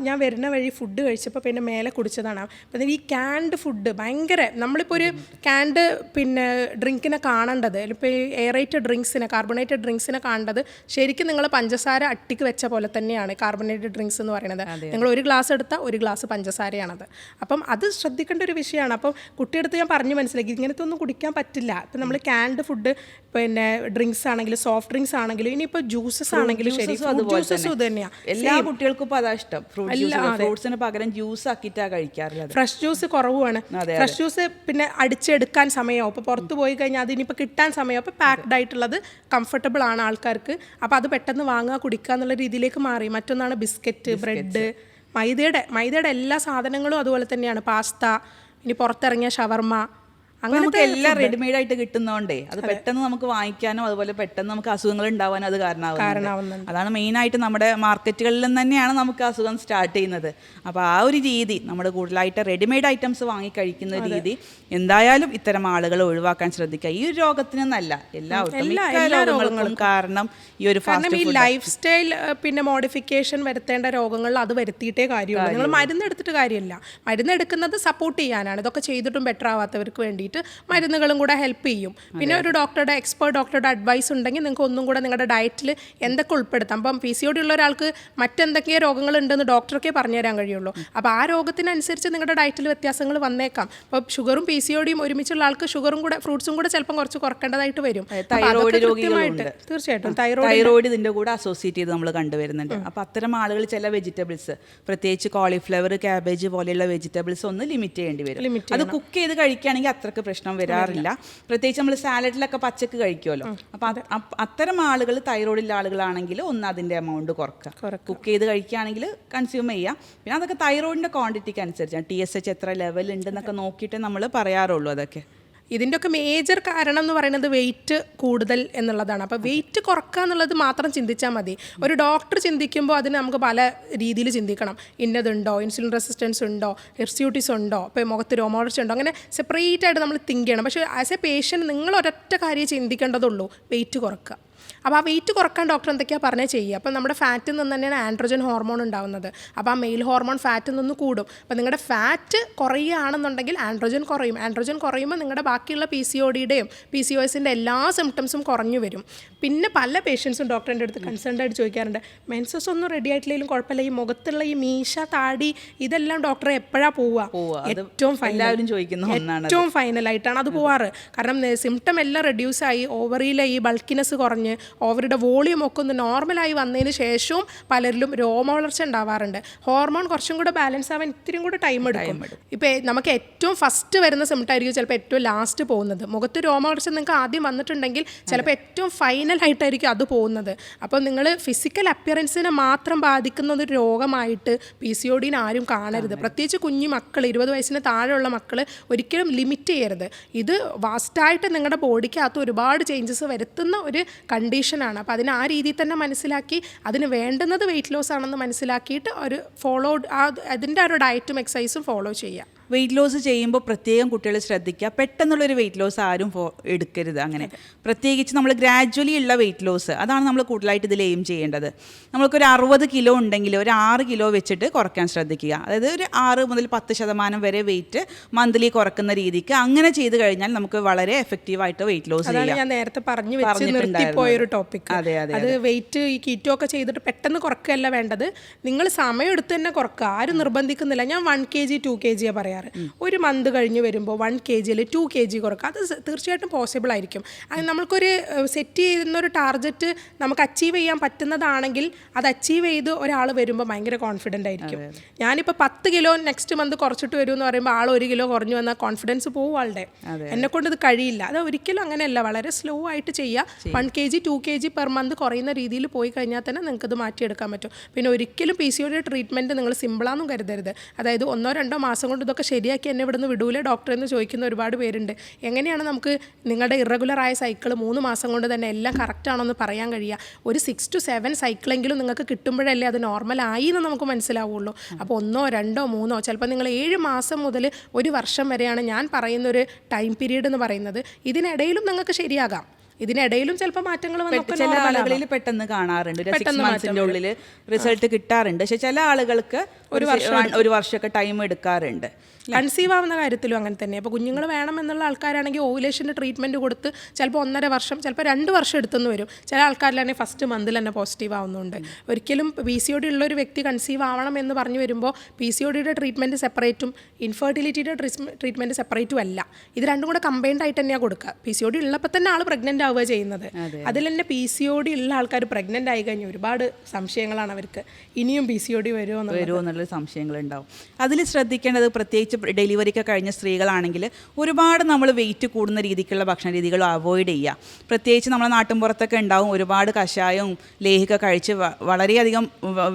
ഞാൻ വരുന്ന വഴി ഫുഡ് കഴിച്ചപ്പോൾ പിന്നെ മേലെ കുടിച്ചതാണ്. അപ്പം ഈ ക്യാൻഡ് ഫുഡ് ഭയങ്കര, നമ്മളിപ്പോൾ ഒരു ക്യാൻഡ് പിന്നെ ഡ്രിങ്കിനെ കാണേണ്ടത്, ഇപ്പോൾ ഈ എയറേറ്റഡ് ഡ്രിങ്ക്സിനെ, കാർബണേറ്റഡ് ഡ്രിങ്ക്സിനെ കാണേണ്ടത് ശരിക്കും നിങ്ങൾ പഞ്ചസാര അട്ടിക്ക് വെച്ച പോലെ തന്നെയാണ് കാർബണേറ്റഡ് ഡ്രിങ്ക്സ് എന്ന് പറയുന്നത്. നിങ്ങൾ ഒരു ഗ്ലാസ് എടുത്താൽ ഒരു ഗ്ലാസ് പഞ്ചസാരയാണത്. അപ്പം അത് ശ്രദ്ധിക്കേണ്ട ഒരു വിഷയമാണ്. അപ്പം കുട്ടിയെടുത്ത് ഞാൻ പറഞ്ഞു മനസ്സിലാക്കി ഇങ്ങനത്തെ ഒന്നും കുടിക്കാൻ പറ്റില്ല. ഇപ്പം നമ്മൾ ക്യാൻഡ് ഫുഡ്, പിന്നെ ഡ്രിങ്ക്സ് ആണെങ്കിലും സോഫ്റ്റ് ഡ്രിങ്ക്സ് ആണെങ്കിലും ഇനിയിപ്പോൾ ജ്യൂസസ് ആണെങ്കിലും ശരി, ജ്യൂസസും ഇത് തന്നെയാണ്. എല്ലാ കുട്ടികൾക്കും ഇപ്പോൾ അതാ ഇഷ്ടം. ഫ്രൂട്ട്സിന് പകരം ജ്യൂസ് ആക്കിയിട്ടാണ് കഴിക്കാറുള്ളത്. ഫ്രഷ് ജ്യൂസ് കുറവാണ്. ഫ്രഷ് ജ്യൂസ് പിന്നെ അടിച്ചെടുക്കാൻ സമയമാവും. ഇപ്പോൾ പുറത്ത് പോയി കഴിഞ്ഞാൽ അതിനിപ്പോൾ കിട്ടാൻ സമയം, അപ്പോൾ പാക്ഡ് ആയിട്ടുള്ളത് കംഫർട്ടബിൾ ആണ് ആൾക്കാർക്ക്. അപ്പോൾ അത് പെട്ടെന്ന് വാങ്ങുക, കുടിക്കുക എന്നുള്ള രീതിയിലേക്ക് മാറി. മറ്റൊന്നാണ് ബിസ്ക്കറ്റ്, ബ്രെഡ്, മൈദയുടെ എല്ലാ സാധനങ്ങളും അതുപോലെ തന്നെയാണ്. പാസ്ത, ഇനി പുറത്തിറങ്ങിയ ഷവർമ, അങ്ങനത്തെ എല്ലാം റെഡിമെയ്ഡ് ആയിട്ട് കിട്ടുന്നതുകൊണ്ടേ അത് പെട്ടെന്ന് നമുക്ക് വാങ്ങിക്കാനോ അതുപോലെ പെട്ടെന്ന് നമുക്ക് അസുഖങ്ങൾ ഉണ്ടാവാനോ അത് കാരണമാവുന്നുണ്ട്. അതാണ് മെയിനായിട്ട് നമ്മുടെ മാർക്കറ്റുകളിൽ തന്നെയാണ് നമുക്ക് അസുഖം സ്റ്റാർട്ട് ചെയ്യുന്നത്. അപ്പോൾ ആ ഒരു രീതി, നമ്മൾ കൂടുതലായിട്ട് റെഡിമെയ്ഡ് ഐറ്റംസ് വാങ്ങി കഴിക്കുന്ന രീതി എന്തായാലും ഇത്തരം ആളുകൾ ഒഴിവാക്കാൻ ശ്രദ്ധിക്കുക. ഈ ഒരു രോഗത്തിനൊന്നല്ല, എല്ലാ രോഗങ്ങൾക്കും കാരണം ഈ ഒരു ഈ ലൈഫ് സ്റ്റൈൽ പിന്നെ മോഡിഫിക്കേഷൻ വരുത്തേണ്ട രോഗങ്ങളിൽ അത് വരുത്തിയിട്ടേ കാര്യമുള്ളൂ. നിങ്ങൾ മരുന്ന് എടുത്തിട്ട് കാര്യമില്ല. മരുന്ന് എടുക്കുന്നത് സപ്പോർട്ട് ചെയ്യാനാണ്. ഇതൊക്കെ ചെയ്തിട്ടും ബെറ്റർ ആവാത്തവർക്ക് വേണ്ടി മരുന്നുകളും കൂടെ ഹെൽപ്പ് ചെയ്യും. പിന്നെ ഒരു എക്സ്പേർട്ട് ഡോക്ടറുടെ അഡ്വൈസ് ഉണ്ടെങ്കിൽ നിങ്ങൾക്ക് ഒന്നും കൂടെ നിങ്ങളുടെ ഡയറ്റിൽ എന്തൊക്കെ ഉൾപ്പെടുത്താം. അപ്പം PCOD ഉള്ള ഒരാൾക്ക് മറ്റെന്തൊക്കെ രോഗങ്ങളുണ്ടെന്ന് ഡോക്ടർക്കേ പറഞ്ഞുതരാൻ കഴിയുള്ളൂ. അപ്പോൾ ആ രോഗത്തിനനുസരിച്ച് നിങ്ങളുടെ ഡയറ്റിൽ വ്യത്യാസങ്ങൾ വന്നേക്കാം. അപ്പോൾ ഷുഗറും PCODയും ഒരുമിച്ചുള്ള ആൾക്ക് ഷുഗറും കൂടെ ഫ്രൂട്ട്സും കൂടെ ചിലപ്പം കുറച്ച് കുറക്കേണ്ടതായിട്ട് വരും. തീർച്ചയായിട്ടും തൈറോയിഡ് ഇതിൻ്റെ കൂടെ അസോസിയേറ്റ് ചെയ്ത് നമ്മൾ കണ്ടുവരുന്നുണ്ട്. അപ്പോൾ അത്തരം ആളുകൾ ചില വെജിറ്റബിൾസ്, പ്രത്യേകിച്ച് കോളിഫ്ലവർ, ക്യാബേജ് പോലെയുള്ള വെജിറ്റബിൾസ് ഒന്ന് ലിമിറ്റ് ചെയ്യേണ്ടി വരും. അത് കുക്ക് ചെയ്ത് കഴിക്കുകയാണെങ്കിൽ അത്രക്ക് പ്രശ്നം വരാറില്ല. പ്രത്യേകിച്ച് നമ്മൾ സാലഡിലൊക്കെ പച്ചക്ക് കഴിക്കുമല്ലോ. അപ്പം അത്തരം ആളുകൾ, തൈറോയിഡുള്ള ആളുകളാണെങ്കിൽ ഒന്ന് അതിൻ്റെ എമൗണ്ട് കുറക്കുക. കുക്ക് ചെയ്ത് കഴിക്കുകയാണെങ്കിൽ കൺസ്യൂം ചെയ്യാം. പിന്നെ അതൊക്കെ തൈറോയിഡിൻ്റെ ക്വാണ്ടിറ്റിക്ക് അനുസരിച്ചാണ്. TSH എത്ര ലെവൽ ഉണ്ടെന്നൊക്കെ നോക്കിയിട്ട് നമ്മൾ പറയാറുള്ളൂ. അതൊക്കെ ഇതിൻ്റെയൊക്കെ മേജർ കാരണം എന്ന് പറയുന്നത് വെയിറ്റ് കൂടുതൽ എന്നുള്ളതാണ്. അപ്പോൾ വെയിറ്റ് കുറക്കുക എന്നുള്ളത് മാത്രം ചിന്തിച്ചാൽ മതി. ഒരു ഡോക്ടർ ചിന്തിക്കുമ്പോൾ അതിന് നമുക്ക് പല രീതിയിൽ ചിന്തിക്കണം. ഇന്നതുണ്ടോ, ഇൻസുലിൻ റെസിസ്റ്റൻസ് ഉണ്ടോ, ഹിർസ്യൂട്ടിസ് ഉണ്ടോ, ഇപ്പോൾ മുഖത്ത് രോമവളർച്ച ഉണ്ടോ, അങ്ങനെ സെപ്പറേറ്റ് ആയിട്ട് നമ്മൾ തിങ്ക് ചെയ്യണം. പക്ഷേ ആസ് എ പേഷ്യൻ്റ് നിങ്ങൾ ഒരൊറ്റ കാര്യം ചിന്തിക്കേണ്ടതുള്ളൂ, വെയിറ്റ് കുറക്കുക. അപ്പോൾ ആ വെയിറ്റ് കുറക്കാൻ ഡോക്ടർ എന്തൊക്കെയാണ് പറഞ്ഞത് ചെയ്യുക. അപ്പോൾ നമ്മുടെ ഫാറ്റിൽ നിന്ന് തന്നെയാണ് ആൻഡ്രോജൻ ഹോർമോൺ ഉണ്ടാകുന്നത്. അപ്പോൾ ആ മെയിൽ ഹോർമോൺ ഫാറ്റിൽ നിന്ന് കൂടും. അപ്പോൾ നിങ്ങളുടെ ഫാറ്റ് കുറയുകയാണെന്നുണ്ടെങ്കിൽ ആൻഡ്രോജൻ കുറയും. ആൻഡ്രോജൻ കുറയുമ്പോൾ നിങ്ങളുടെ ബാക്കിയുള്ള PCODയുടെയും PCOSൻ്റെ എല്ലാ സിംറ്റംസും കുറഞ്ഞു വരും. പിന്നെ പല പേഷ്യൻസും ഡോക്ടറിൻ്റെ അടുത്ത് കൺസേൺഡ് ആയിട്ട് ചോദിക്കാറുണ്ട്, മെൻസസ് ഒന്നും റെഡി ആയിട്ടില്ലെങ്കിലും കുഴപ്പമില്ല, ഈ മുഖത്തുള്ള ഈ മീശ, താടി, ഇതെല്ലാം ഡോക്ടറെ എപ്പോഴാണ് പോവുക? ഏറ്റവും ഫൈനലായിട്ടാണ് അത് പോവാറ്. കാരണം സിംറ്റം എല്ലാം റെഡ്യൂസായി, ഓവറിയിലെ ഈ ബൾക്കിനെസ് കുറഞ്ഞ് ഓവറിയുടെ വോളിയം ഒക്കെ ഒന്ന് നോർമലായി വന്നതിന് ശേഷവും പലരിലും രോമവളർച്ച ഉണ്ടാവാറുണ്ട്. ഹോർമോൺ കുറച്ചും കൂടെ ബാലൻസ് ആവാൻ ഇത്തിരി കൂടെ ടൈം എടുക്കും. ഇപ്പോൾ നമുക്ക് ഏറ്റവും ഫസ്റ്റ് വരുന്ന സിംറ്റം ആയിരിക്കും ചിലപ്പോൾ ഏറ്റവും ലാസ്റ്റ് പോകുന്നത്. മുഖത്ത് രോമവളർച്ച നിങ്ങൾക്ക് ആദ്യം വന്നിട്ടുണ്ടെങ്കിൽ ചിലപ്പോൾ ഏറ്റവും ഫൈനലായിട്ടായിരിക്കും അത് പോകുന്നത്. അപ്പോൾ നിങ്ങൾ ഫിസിക്കൽ അപ്പിയറൻസിനെ മാത്രം ബാധിക്കുന്ന ഒരു രോഗമായിട്ട് PCODനെ ആരും കാണരുത്. പ്രത്യേകിച്ച് കുഞ്ഞു മക്കൾ, 20 വയസ്സിന് താഴെയുള്ള മക്കൾ ഒരിക്കലും ലിമിറ്റ് ചെയ്യരുത്. ഇത് വാസ്റ്റായിട്ട് നിങ്ങളുടെ ബോഡിക്കകത്ത് ഒരുപാട് ചേഞ്ചസ് വരുത്തുന്ന ഒരു കണ്ടീഷനാണ്. അപ്പോൾ അതിന് ആ രീതിയിൽ തന്നെ മനസ്സിലാക്കി അതിന് വേണ്ടുന്നത് വെയിറ്റ് ലോസ് ആണെന്ന് മനസ്സിലാക്കിയിട്ട് ഒരു അതിൻ്റെ ഒരു ഡയറ്റും എക്സസൈസും ഫോളോ ചെയ്യുക. വെയിറ്റ് ലോസ് ചെയ്യുമ്പോൾ പ്രത്യേകം കുട്ടികൾ ശ്രദ്ധിക്കുക, പെട്ടെന്നുള്ളൊരു വെയിറ്റ് ലോസ് ആരും എടുക്കരുത്. അങ്ങനെ പ്രത്യേകിച്ച് നമ്മൾ ഗ്രാജ്വലി ഉള്ള വെയിറ്റ് ലോസ്, അതാണ് നമ്മൾ കൂടുതലായിട്ട് ഇതിൽ എയിം ചെയ്യേണ്ടത്. നമ്മൾക്കൊരു 60 കിലോ ഉണ്ടെങ്കിൽ ഒരു 6 കിലോ വെച്ചിട്ട് കുറയ്ക്കാൻ ശ്രദ്ധിക്കുക. അതായത് ഒരു 6 മുതൽ 10% വരെ വെയിറ്റ് മന്ത്ലി കുറക്കുന്ന രീതിക്ക് അങ്ങനെ ചെയ്ത് കഴിഞ്ഞാൽ നമുക്ക് വളരെ എഫക്റ്റീവായിട്ട് വെയിറ്റ് ലോസ് ചെയ്യാം. ഞാൻ നേരത്തെ നിർത്തിപ്പോയൊരു ടോപ്പിക്. അത് വെയിറ്റ് ഈ കീറ്റോ ഒക്കെ ചെയ്തിട്ട് പെട്ടെന്ന് കുറക്കുകയല്ല വേണ്ടത്, നിങ്ങൾ സമയം എടുത്ത് തന്നെ കുറക്കുക. ആരും നിർബന്ധിക്കുന്നില്ല. ഞാൻ 1 kg 2 kg പറയാറ്. ഒരു മന്ത് കഴിഞ്ഞ് വരുമ്പോൾ 1 kgയിൽ 2 kg കുറക്കുക. അത് തീർച്ചയായിട്ടും പോസിബിൾ ആയിരിക്കും. അത് നമ്മൾക്കൊരു സെറ്റ് ചെയ്യുന്നൊരു ടാർഗറ്റ് നമുക്ക് അച്ചീവ് ചെയ്യാൻ പറ്റുന്നതാണെങ്കിൽ അത് അച്ചീവ് ചെയ്ത് ഒരാൾ വരുമ്പോൾ ഭയങ്കര കോൺഫിഡൻ്റ് ആയിരിക്കും. ഞാനിപ്പോൾ 10 കിലോ നെക്സ്റ്റ് മന്ത് കുറച്ചിട്ട് വരും എന്ന് പറയുമ്പോൾ ആൾ 1 കിലോ കുറഞ്ഞു വന്നാൽ കോൺഫിഡൻസ് പോകും ആളുടെ. എന്നെക്കൊണ്ട് ഇത് കഴിയില്ല. അത് ഒരിക്കലും അങ്ങനെയല്ല. വളരെ സ്ലോ ആയിട്ട് ചെയ്യുക. 1 kg 2 kg പെർ മന്ത് കുറയുന്ന രീതിയിൽ പോയി കഴിഞ്ഞാൽ തന്നെ നിങ്ങൾക്കത് മാറ്റിയെടുക്കാൻ പറ്റും. പിന്നെ ഒരിക്കലും PCOD ട്രീറ്റ്മെൻറ്റ് നിങ്ങൾ സിമ്പിളാണെന്നും കരുതരുത്. അതായത് 1-2 മാസം കൊണ്ട് ഇതൊക്കെ ശരിയാക്കി എന്നെ ഇവിടുന്ന് വിടൂലേ ഡോക്ടർ എന്ന് ചോദിക്കുന്ന ഒരുപാട് പേരുണ്ട്. എങ്ങനെയാണ് നമുക്ക് നിങ്ങളുടെ ഇറഗുലറായ സൈക്കിൾ 3 മാസം കൊണ്ട് തന്നെ എല്ലാം കറക്റ്റാണോ എന്ന് പറയാൻ കഴിയുക? ഒരു 6 to 7 സൈക്കിളെങ്കിലും നിങ്ങൾക്ക് കിട്ടുമ്പോഴല്ലേ അത് നോർമലായി എന്ന് നമുക്ക് മനസ്സിലാവുള്ളൂ. അപ്പോൾ 1, 2, 3 ചിലപ്പോൾ നിങ്ങൾ 7 മാസം മുതൽ 1 വർഷം വരെയാണ് ഞാൻ പറയുന്നൊരു ടൈം പീരീഡ് എന്ന് പറയുന്നത്. ഇതിനിടയിലും നിങ്ങൾക്ക് ശരിയാകാം. ഇതിനിടയിലും ചിലപ്പോൾ മാറ്റങ്ങൾ ചില ആളുകളിൽ പെട്ടെന്ന് കാണാറുണ്ട്, 6 monthsന്റെ ഉള്ളിൽ റിസൾട്ട് കിട്ടാറുണ്ട്. പക്ഷെ ചില ആളുകൾക്ക് ഒരു വർഷമൊക്കെ ടൈം എടുക്കാറുണ്ട്. കൺസീവ് ആവുന്ന കാര്യത്തിലും അങ്ങനെ തന്നെ. അപ്പോൾ കുഞ്ഞുങ്ങൾ വേണമെന്നുള്ള ആൾക്കാരാണെങ്കിൽ ഓവുലേഷൻ്റെ ട്രീറ്റ്മെൻറ്റ് കൊടുത്ത് ചിലപ്പോൾ 1.5 വർഷം, ചിലപ്പോൾ 2 വർഷം എടുത്തെന്ന് വരും. ചില ആൾക്കാരിലാണെങ്കിൽ ഫസ്റ്റ് മന്തിൽ തന്നെ പോസിറ്റീവ് ആവുന്നുണ്ട്. ഒരിക്കലും PCOD ഉള്ളൊരു വ്യക്തി കൺസീവ് ആവണം എന്ന് പറഞ്ഞു വരുമ്പോൾ PCODയുടെ ട്രീറ്റ്മെൻറ്റ് സെപ്പറേറ്റും ഇൻഫെർട്ടിലിറ്റിയുടെ ട്രീറ്റ്മെൻറ്റ് സെപ്പറേറ്റും അല്ല. ഇത് രണ്ടും കൂടെ കമ്പൈൻഡ് ആയിട്ട് തന്നെയാണ് കൊടുക്കുക. PCOD ഉള്ളപ്പോൾ തന്നെ ആൾ പ്രഗ്നൻ്റ് ആവുക ചെയ്യുന്നത്. അതിൽ തന്നെ PCOD ഉള്ള ആൾക്കാർ പ്രഗ്നൻ്റ് ആയി കഴിഞ്ഞാൽ ഒരുപാട് സംശയങ്ങളാണ് അവർക്ക്. ഇനിയും PCOD വരുമോ എന്നുള്ള സംശയങ്ങളുണ്ടാവും. അതിൽ ശ്രദ്ധിക്കേണ്ടത്, പ്രത്യേകിച്ച് ഡെലിവറിയൊക്കെ കഴിഞ്ഞ സ്ത്രീകളാണെങ്കിൽ ഒരുപാട് നമ്മൾ വെയിറ്റ് കൂടുന്ന രീതിക്കുള്ള ഭക്ഷണ രീതികൾ അവോയ്ഡ് ചെയ്യുക. പ്രത്യേകിച്ച് നമ്മുടെ നാട്ടിൻപുറത്തൊക്കെ ഉണ്ടാവും ഒരുപാട് കഷായവും ലേഹിയൊക്കെ കഴിച്ച് വളരെയധികം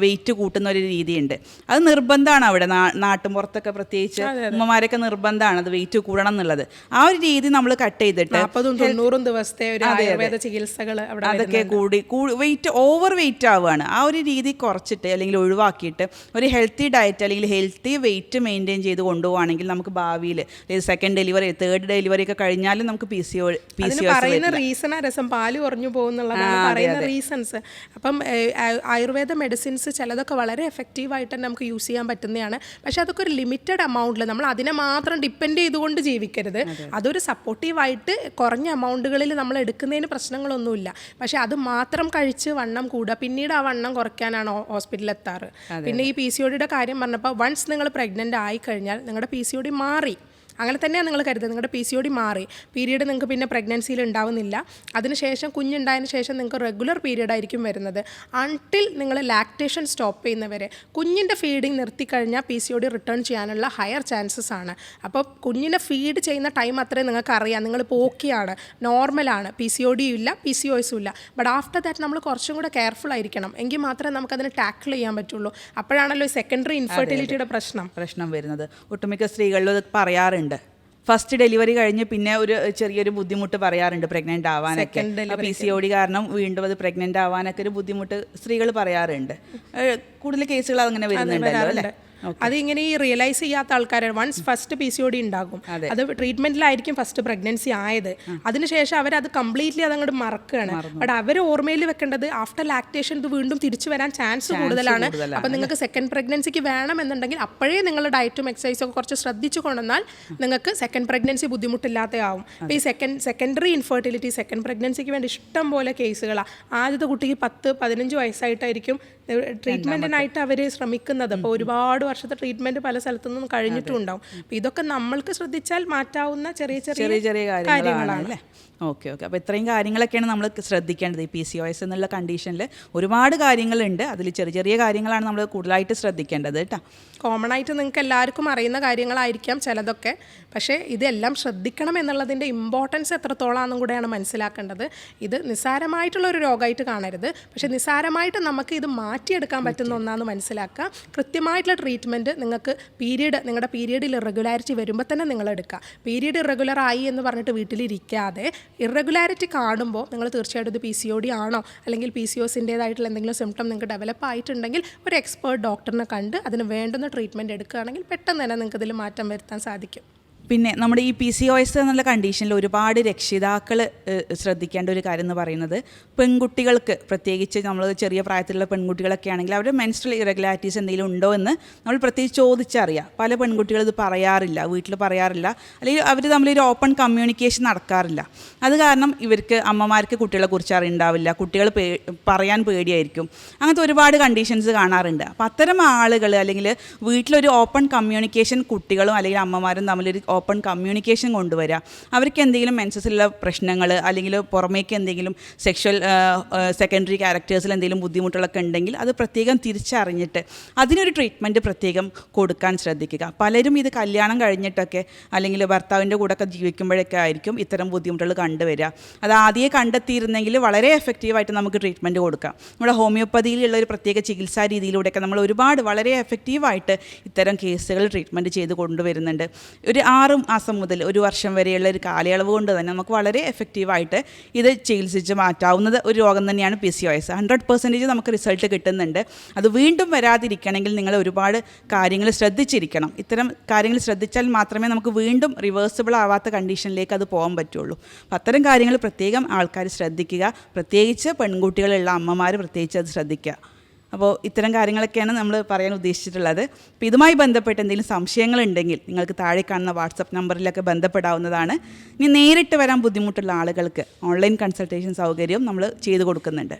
വെയിറ്റ് കൂട്ടുന്ന ഒരു രീതിയുണ്ട്. അത് നിർബന്ധമാണ് അവിടെ നാട്ടിൻപുറത്തൊക്കെ, പ്രത്യേകിച്ച് ഉമ്മമാരൊക്കെ നിർബന്ധമാണ് അത് വെയിറ്റ് കൂടണം എന്നുള്ളത്. ആ ഒരു രീതി നമ്മൾ കട്ട് ചെയ്തിട്ട് 40-90 ദിവസത്തെ ആയുർവേദ ചികിത്സകൾ അതൊക്കെ കൂടി വെയിറ്റ് ഓവർ വെയിറ്റ് ആവുകയാണ്. ആ ഒരു രീതി കുറച്ചിട്ട് അല്ലെങ്കിൽ ഒഴിവാക്കിയിട്ട് ഒരു ഹെൽത്തി ഡയറ്റ് അല്ലെങ്കിൽ ഹെൽത്തി വെയിറ്റ് മെയിൻറ്റെയിൻ ചെയ്ത് കൊണ്ടുപോകുകയാണെങ്കിൽ നമുക്ക് ഭാവിയിൽ സെക്കൻഡ് ഡെലിവറി 3rd ഡെലിവറി ഒക്കെ കഴിഞ്ഞാലും നമുക്ക് PCOS പറയുന്ന റീസണാ രസം പാല് കുറഞ്ഞു പോകുന്നുള്ളതാണ് പറയുന്ന റീസൺസ്. അപ്പം ആയുർവേദ മെഡിസിൻസ് ചിലതൊക്കെ വളരെ എഫക്റ്റീവായിട്ട് തന്നെ നമുക്ക് യൂസ് ചെയ്യാൻ പറ്റുന്നതാണ്. പക്ഷെ അതൊക്കെ ഒരു ലിമിറ്റഡ് എമൗണ്ടിൽ, നമ്മൾ അതിനെ മാത്രം ഡിപ്പെൻഡ് ചെയ്തുകൊണ്ട് ജീവിക്കരുത്. അതൊരു സപ്പോർട്ടീവായിട്ട് കുറഞ്ഞ എമൗണ്ടുകളിൽ നമ്മൾ എടുക്കുന്നതിന് പ്രശ്നങ്ങളൊന്നുമില്ല. പക്ഷെ അത് മാത്രം കഴിച്ച് വണ്ണം കൂടുക, പിന്നീട് ആ വണ്ണം കുറയ്ക്കാനാണ് ഹോസ്പിറ്റലിൽ എത്താറ്. പിന്നെ ഈ PCODയുടെ കാര്യം പറഞ്ഞപ്പോൾ വൺസ് നിങ്ങൾ പ്രഗ്നൻ്റ് ആയിക്കഴിഞ്ഞാൽ നിങ്ങളുടെ PCOD മാറി. അങ്ങനെ തന്നെയാണ് നിങ്ങൾ കരുതുന്നത്. നിങ്ങളുടെ PCOD മാറി, പീരീഡ് നിങ്ങൾക്ക് പിന്നെ പ്രഗ്നൻസിയിൽ ഉണ്ടാവുന്നില്ല. അതിനുശേഷം കുഞ്ഞുണ്ടായതിനു ശേഷം നിങ്ങൾക്ക് റെഗുലർ പീരീഡ് ആയിരിക്കും വരുന്നത്. അൺടിൽ നിങ്ങൾ ലാക്ടേഷൻ സ്റ്റോപ്പ് ചെയ്യുന്നവരെ, കുഞ്ഞിൻ്റെ ഫീഡിങ് നിർത്തിക്കഴിഞ്ഞാൽ PCOD റിട്ടേൺ ചെയ്യാനുള്ള ഹയർ ചാൻസസ് ആണ്. അപ്പോൾ കുഞ്ഞിനെ ഫീഡ് ചെയ്യുന്ന ടൈം അത്രയും നിങ്ങൾക്ക് അറിയാം, നിങ്ങളിപ്പോൾ ഓക്കെയാണ്, നോർമലാണ്, PCOD ഇല്ല, PCOSും ഇല്ല. ബട്ട് ആഫ്റ്റർ ദാറ്റ് നമ്മൾ കുറച്ചും കൂടെ കെയർഫുൾ ആയിരിക്കണം. എങ്കിൽ മാത്രമേ നമുക്കതിനെ ടാക്കിൾ ചെയ്യാൻ പറ്റുള്ളൂ. അപ്പോഴാണല്ലോ സെക്കൻഡറി ഇൻഫെർട്ടിലിറ്റിയുടെ പ്രശ്നം വരുന്നത്. ഒട്ടുമിക്ക സ്ത്രീകളിലും അത് പറയാറുണ്ട്. ഫസ്റ്റ് ഡെലിവറി കഴിഞ്ഞ് പിന്നെ ഒരു ചെറിയൊരു ബുദ്ധിമുട്ട് പറയാറുണ്ട് പ്രഗ്നൻ്റ് ആവാനൊക്കെ. PCOD കാരണം വീണ്ടും അത് പ്രഗ്നൻ്റ് ആവാനൊക്കെ ഒരു ബുദ്ധിമുട്ട് സ്ത്രീകൾ പറയാറുണ്ട്. കൂടുതൽ കേസുകൾ അങ്ങനെ വരുന്നുണ്ടല്ലോ അല്ലേ? അതിങ്ങനെ ഈ റിയലൈസ് ചെയ്യാത്ത ആൾക്കാരാണ്. വൺസ് ഫസ്റ്റ് PCOD ഉണ്ടാകും, അത് ട്രീറ്റ്മെന്റിലായിരിക്കും ഫസ്റ്റ് പ്രഗ്നൻസി ആയത്, അതിനുശേഷം അവരത് കംപ്ലീറ്റ്ലി അതങ്ങോട്ട് മറക്കുകയാണ്. ബട്ട് അവർ ഓർമ്മയിൽ വെക്കേണ്ടത് ആഫ്റ്റർ ലാക്ടേഷൻ ഇത് വീണ്ടും തിരിച്ചു വരാൻ ചാൻസ് കൂടുതലാണ്. അപ്പം നിങ്ങൾക്ക് സെക്കൻഡ് പ്രഗ്നൻസിക്ക് വേണമെന്നുണ്ടെങ്കിൽ അപ്പോഴേ നിങ്ങൾ ഡയറ്റും എക്സസൈസും ഒക്കെ കുറച്ച് ശ്രദ്ധിച്ചു കൊണ്ടുവന്നാൽ നിങ്ങൾക്ക് സെക്കൻഡ് പ്രഗ്നൻസി ബുദ്ധിമുട്ടില്ലാതെയാവും. അപ്പോൾ ഈ സെക്കൻഡറി ഇൻഫെർട്ടിലിറ്റി, സെക്കൻഡ് പ്രഗ്നൻസിക്ക് വേണ്ടി ഇഷ്ടം പോലെ കേസുകളാണ്. ആദ്യത്തെ കുട്ടിക്ക് 10-15 വയസ്സായിട്ടായിരിക്കും ട്രീറ്റ്മെൻറ്റിനായിട്ട് അവർ ശ്രമിക്കുന്നത്. അപ്പോൾ ഒരുപാട് വർഷത്തെ ട്രീറ്റ്മെൻറ്റ് പല സ്ഥലത്തുനിന്നും കഴിഞ്ഞിട്ടുണ്ടാവും. അപ്പോൾ ഇതൊക്കെ നമ്മൾക്ക് ശ്രദ്ധിച്ചാൽ മാറ്റാവുന്ന ചെറിയ ചെറിയ കാര്യങ്ങളാണ്. ഓക്കെ. അപ്പോൾ ഇത്രയും കാര്യങ്ങളൊക്കെയാണ് നമ്മൾ ശ്രദ്ധിക്കേണ്ടത്. ഈ PCOS എന്നുള്ള കണ്ടീഷനിൽ ഒരുപാട് കാര്യങ്ങളുണ്ട്. അതിൽ ചെറിയ കാര്യങ്ങളാണ് നമ്മൾ കൂടുതലായിട്ട് ശ്രദ്ധിക്കേണ്ടത് കേട്ടോ. കോമൺ ആയിട്ട് നിങ്ങൾക്ക് എല്ലാവർക്കും അറിയുന്ന കാര്യങ്ങളായിരിക്കാം ചിലതൊക്കെ, പക്ഷേ ഇതെല്ലാം ശ്രദ്ധിക്കണം എന്നുള്ളതിൻ്റെ ഇമ്പോർട്ടൻസ് എത്രത്തോളാണെന്നും കൂടെയാണ് മനസ്സിലാക്കേണ്ടത്. ഇത് നിസ്സാരമായിട്ടുള്ളൊരു രോഗമായിട്ട് കാണരുത്, പക്ഷേ നിസ്സാരമായിട്ട് നമുക്ക് ഇത് മാറ്റിയെടുക്കാൻ പറ്റുന്ന ഒന്നാണെന്ന് മനസ്സിലാക്കുക. കൃത്യമായിട്ടുള്ള ട്രീറ്റ്മെൻറ്റ് നിങ്ങൾക്ക് നിങ്ങളുടെ പീരീഡിൽ ഇറഗുലാരിറ്റി വരുമ്പോൾ തന്നെ നിങ്ങൾ എടുക്കുക. പീരീഡ് ഇറഗുലർ ആയി എന്ന് പറഞ്ഞിട്ട് വീട്ടിലിരിക്കാതെ ഇറഗുലാരിറ്റി കാണുമ്പോൾ നിങ്ങൾ തീർച്ചയായിട്ടും ഇത് PCOD ആണോ അല്ലെങ്കിൽ PCOSൻ്റേതായിട്ടുള്ള എന്തെങ്കിലും സിംറ്റം നിങ്ങൾക്ക് ഡെവലപ്പ് ആയിട്ടുണ്ടെങ്കിൽ ഒരു എക്സ്പേർട്ട് ഡോക്ടറിനെ കണ്ട് അതിന് വേണ്ടുന്ന ട്രീറ്റ്മെൻറ്റ് എടുക്കുകയാണെങ്കിൽ പെട്ടെന്ന് തന്നെ നിങ്ങൾക്ക് ഇതിൽ മാറ്റം വരുത്താൻ സാധിക്കും. പിന്നെ നമ്മുടെ ഈ PCOS എന്നുള്ള കണ്ടീഷനിൽ ഒരുപാട് രക്ഷിതാക്കൾ ശ്രദ്ധിക്കേണ്ട ഒരു കാര്യം എന്ന് പറയുന്നത്, പെൺകുട്ടികൾക്ക് പ്രത്യേകിച്ച് നമ്മൾ ചെറിയ പ്രായത്തിലുള്ള പെൺകുട്ടികളൊക്കെ ആണെങ്കിൽ അവരുടെ മെൻസ്ട്രൽ ഇറഗുലാരിറ്റീസ് എന്തെങ്കിലും ഉണ്ടോ എന്ന് നമ്മൾ പ്രത്യേകിച്ച് ചോദിച്ചറിയാം. പല പെൺകുട്ടികളും ഇത് പറയാറില്ല, വീട്ടിൽ പറയാറില്ല, അല്ലെങ്കിൽ അവർ തമ്മിലൊരു ഓപ്പൺ കമ്മ്യൂണിക്കേഷൻ നടക്കാറില്ല. അത് കാരണം ഇവർക്ക് അമ്മമാർക്ക് കുട്ടികളെ കുറിച്ച് അറിയുണ്ടാവില്ല, കുട്ടികൾ പറയാൻ പേടിയായിരിക്കും. അങ്ങനത്തെ ഒരുപാട് കണ്ടീഷൻസ് കാണാറുണ്ട്. അപ്പോൾ അത്തരം ആളുകൾ അല്ലെങ്കിൽ വീട്ടിലൊരു ഓപ്പൺ കമ്മ്യൂണിക്കേഷൻ കുട്ടികളും അല്ലെങ്കിൽ അമ്മമാരും തമ്മിലൊരു ഓപ്പൺ കമ്മ്യൂണിക്കേഷൻ കൊണ്ടുവരിക. അവർക്ക് എന്തെങ്കിലും മെൻസസിലുള്ള പ്രശ്നങ്ങൾ അല്ലെങ്കിൽ പുറമേക്ക് എന്തെങ്കിലും സെക്ഷൽ സെക്കൻഡറി ക്യാരക്ടേഴ്സിൽ എന്തെങ്കിലും ബുദ്ധിമുട്ടുകളൊക്കെ ഉണ്ടെങ്കിൽ അത് പ്രത്യേകം തിരിച്ചറിഞ്ഞിട്ട് അതിനൊരു ട്രീറ്റ്മെൻറ്റ് പ്രത്യേകം കൊടുക്കാൻ ശ്രദ്ധിക്കുക. പലരും ഇത് കല്യാണം കഴിഞ്ഞിട്ടൊക്കെ അല്ലെങ്കിൽ ഭർത്താവിൻ്റെ കൂടെയൊക്കെ ജീവിക്കുമ്പോഴൊക്കെ ആയിരിക്കും ഇത്തരം ബുദ്ധിമുട്ടുകൾ കണ്ടുവരിക. അത് ആദ്യമേ കണ്ടെത്തിയിരുന്നെങ്കിൽ വളരെ എഫക്റ്റീവായിട്ട് നമുക്ക് ട്രീറ്റ്മെൻറ്റ് കൊടുക്കാം. നമ്മുടെ ഹോമിയോപ്പതിയിലുള്ള ഒരു പ്രത്യേക ചികിത്സാ രീതിയിലൂടെയൊക്കെ നമ്മൾ ഒരുപാട് വളരെ എഫക്റ്റീവായിട്ട് ഇത്തരം കേസുകൾ ട്രീറ്റ്മെൻറ്റ് ചെയ്ത് കൊണ്ടുവരുന്നുണ്ട്. ഒരു 6 മാസം മുതൽ 1 വർഷം വരെയുള്ള ഒരു കാലയളവ് കൊണ്ട് തന്നെ നമുക്ക് വളരെ എഫക്റ്റീവായിട്ട് ഇത് ചികിത്സിച്ച് മാറ്റാവുന്നത് ഒരു രോഗം തന്നെയാണ് PCOS. 100% നമുക്ക് റിസൾട്ട് കിട്ടുന്നുണ്ട്. അത് വീണ്ടും വരാതിരിക്കണമെങ്കിൽ നിങ്ങൾ ഒരുപാട് കാര്യങ്ങൾ ശ്രദ്ധിച്ചിരിക്കണം. ഇത്തരം കാര്യങ്ങൾ ശ്രദ്ധിച്ചാൽ മാത്രമേ നമുക്ക് വീണ്ടും റിവേഴ്സിബിൾ ആവാത്ത കണ്ടീഷനിലേക്ക് അത് പോകാൻ പറ്റുള്ളൂ. അപ്പോൾ അത്തരം കാര്യങ്ങൾ പ്രത്യേകം ആൾക്കാർ ശ്രദ്ധിക്കുക, പ്രത്യേകിച്ച് പെൺകുട്ടികളുള്ള അമ്മമാർ പ്രത്യേകിച്ച് അത് ശ്രദ്ധിക്കുക. അപ്പോൾ ഇത്തരം കാര്യങ്ങളൊക്കെയാണ് നമ്മൾ പറയാൻ ഉദ്ദേശിച്ചിട്ടുള്ളത്. അപ്പോൾ ഇതുമായി ബന്ധപ്പെട്ട് എന്തെങ്കിലും സംശയങ്ങളുണ്ടെങ്കിൽ നിങ്ങൾക്ക് താഴെ കാണുന്ന വാട്സപ്പ് നമ്പറിലൊക്കെ ബന്ധപ്പെടാവുന്നതാണ്. ഇനി നേരിട്ട് വരാൻ ബുദ്ധിമുട്ടുള്ള ആളുകൾക്ക് ഓൺലൈൻ കൺസൾട്ടേഷൻ സൗകര്യവും നമ്മൾ ചെയ്തു കൊടുക്കുന്നുണ്ട്.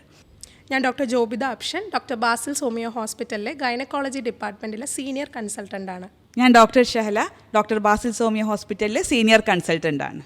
ഞാൻ ഡോക്ടർ ജോബിത അപ്ഷൻ, ഡോക്ടർ ബാസിൽസ് ഹോമിയോ ഹോസ്പിറ്റലിലെ ഗൈനക്കോളജി ഡിപ്പാർട്ട്മെൻറ്റിലെ സീനിയർ കൺസൾട്ടൻ്റാണ്. ഞാൻ doctor Shahala, doctor Basil's homeo ഹോസ്പിറ്റലിലെ സീനിയർ കൺസൾട്ടൻ്റാണ്.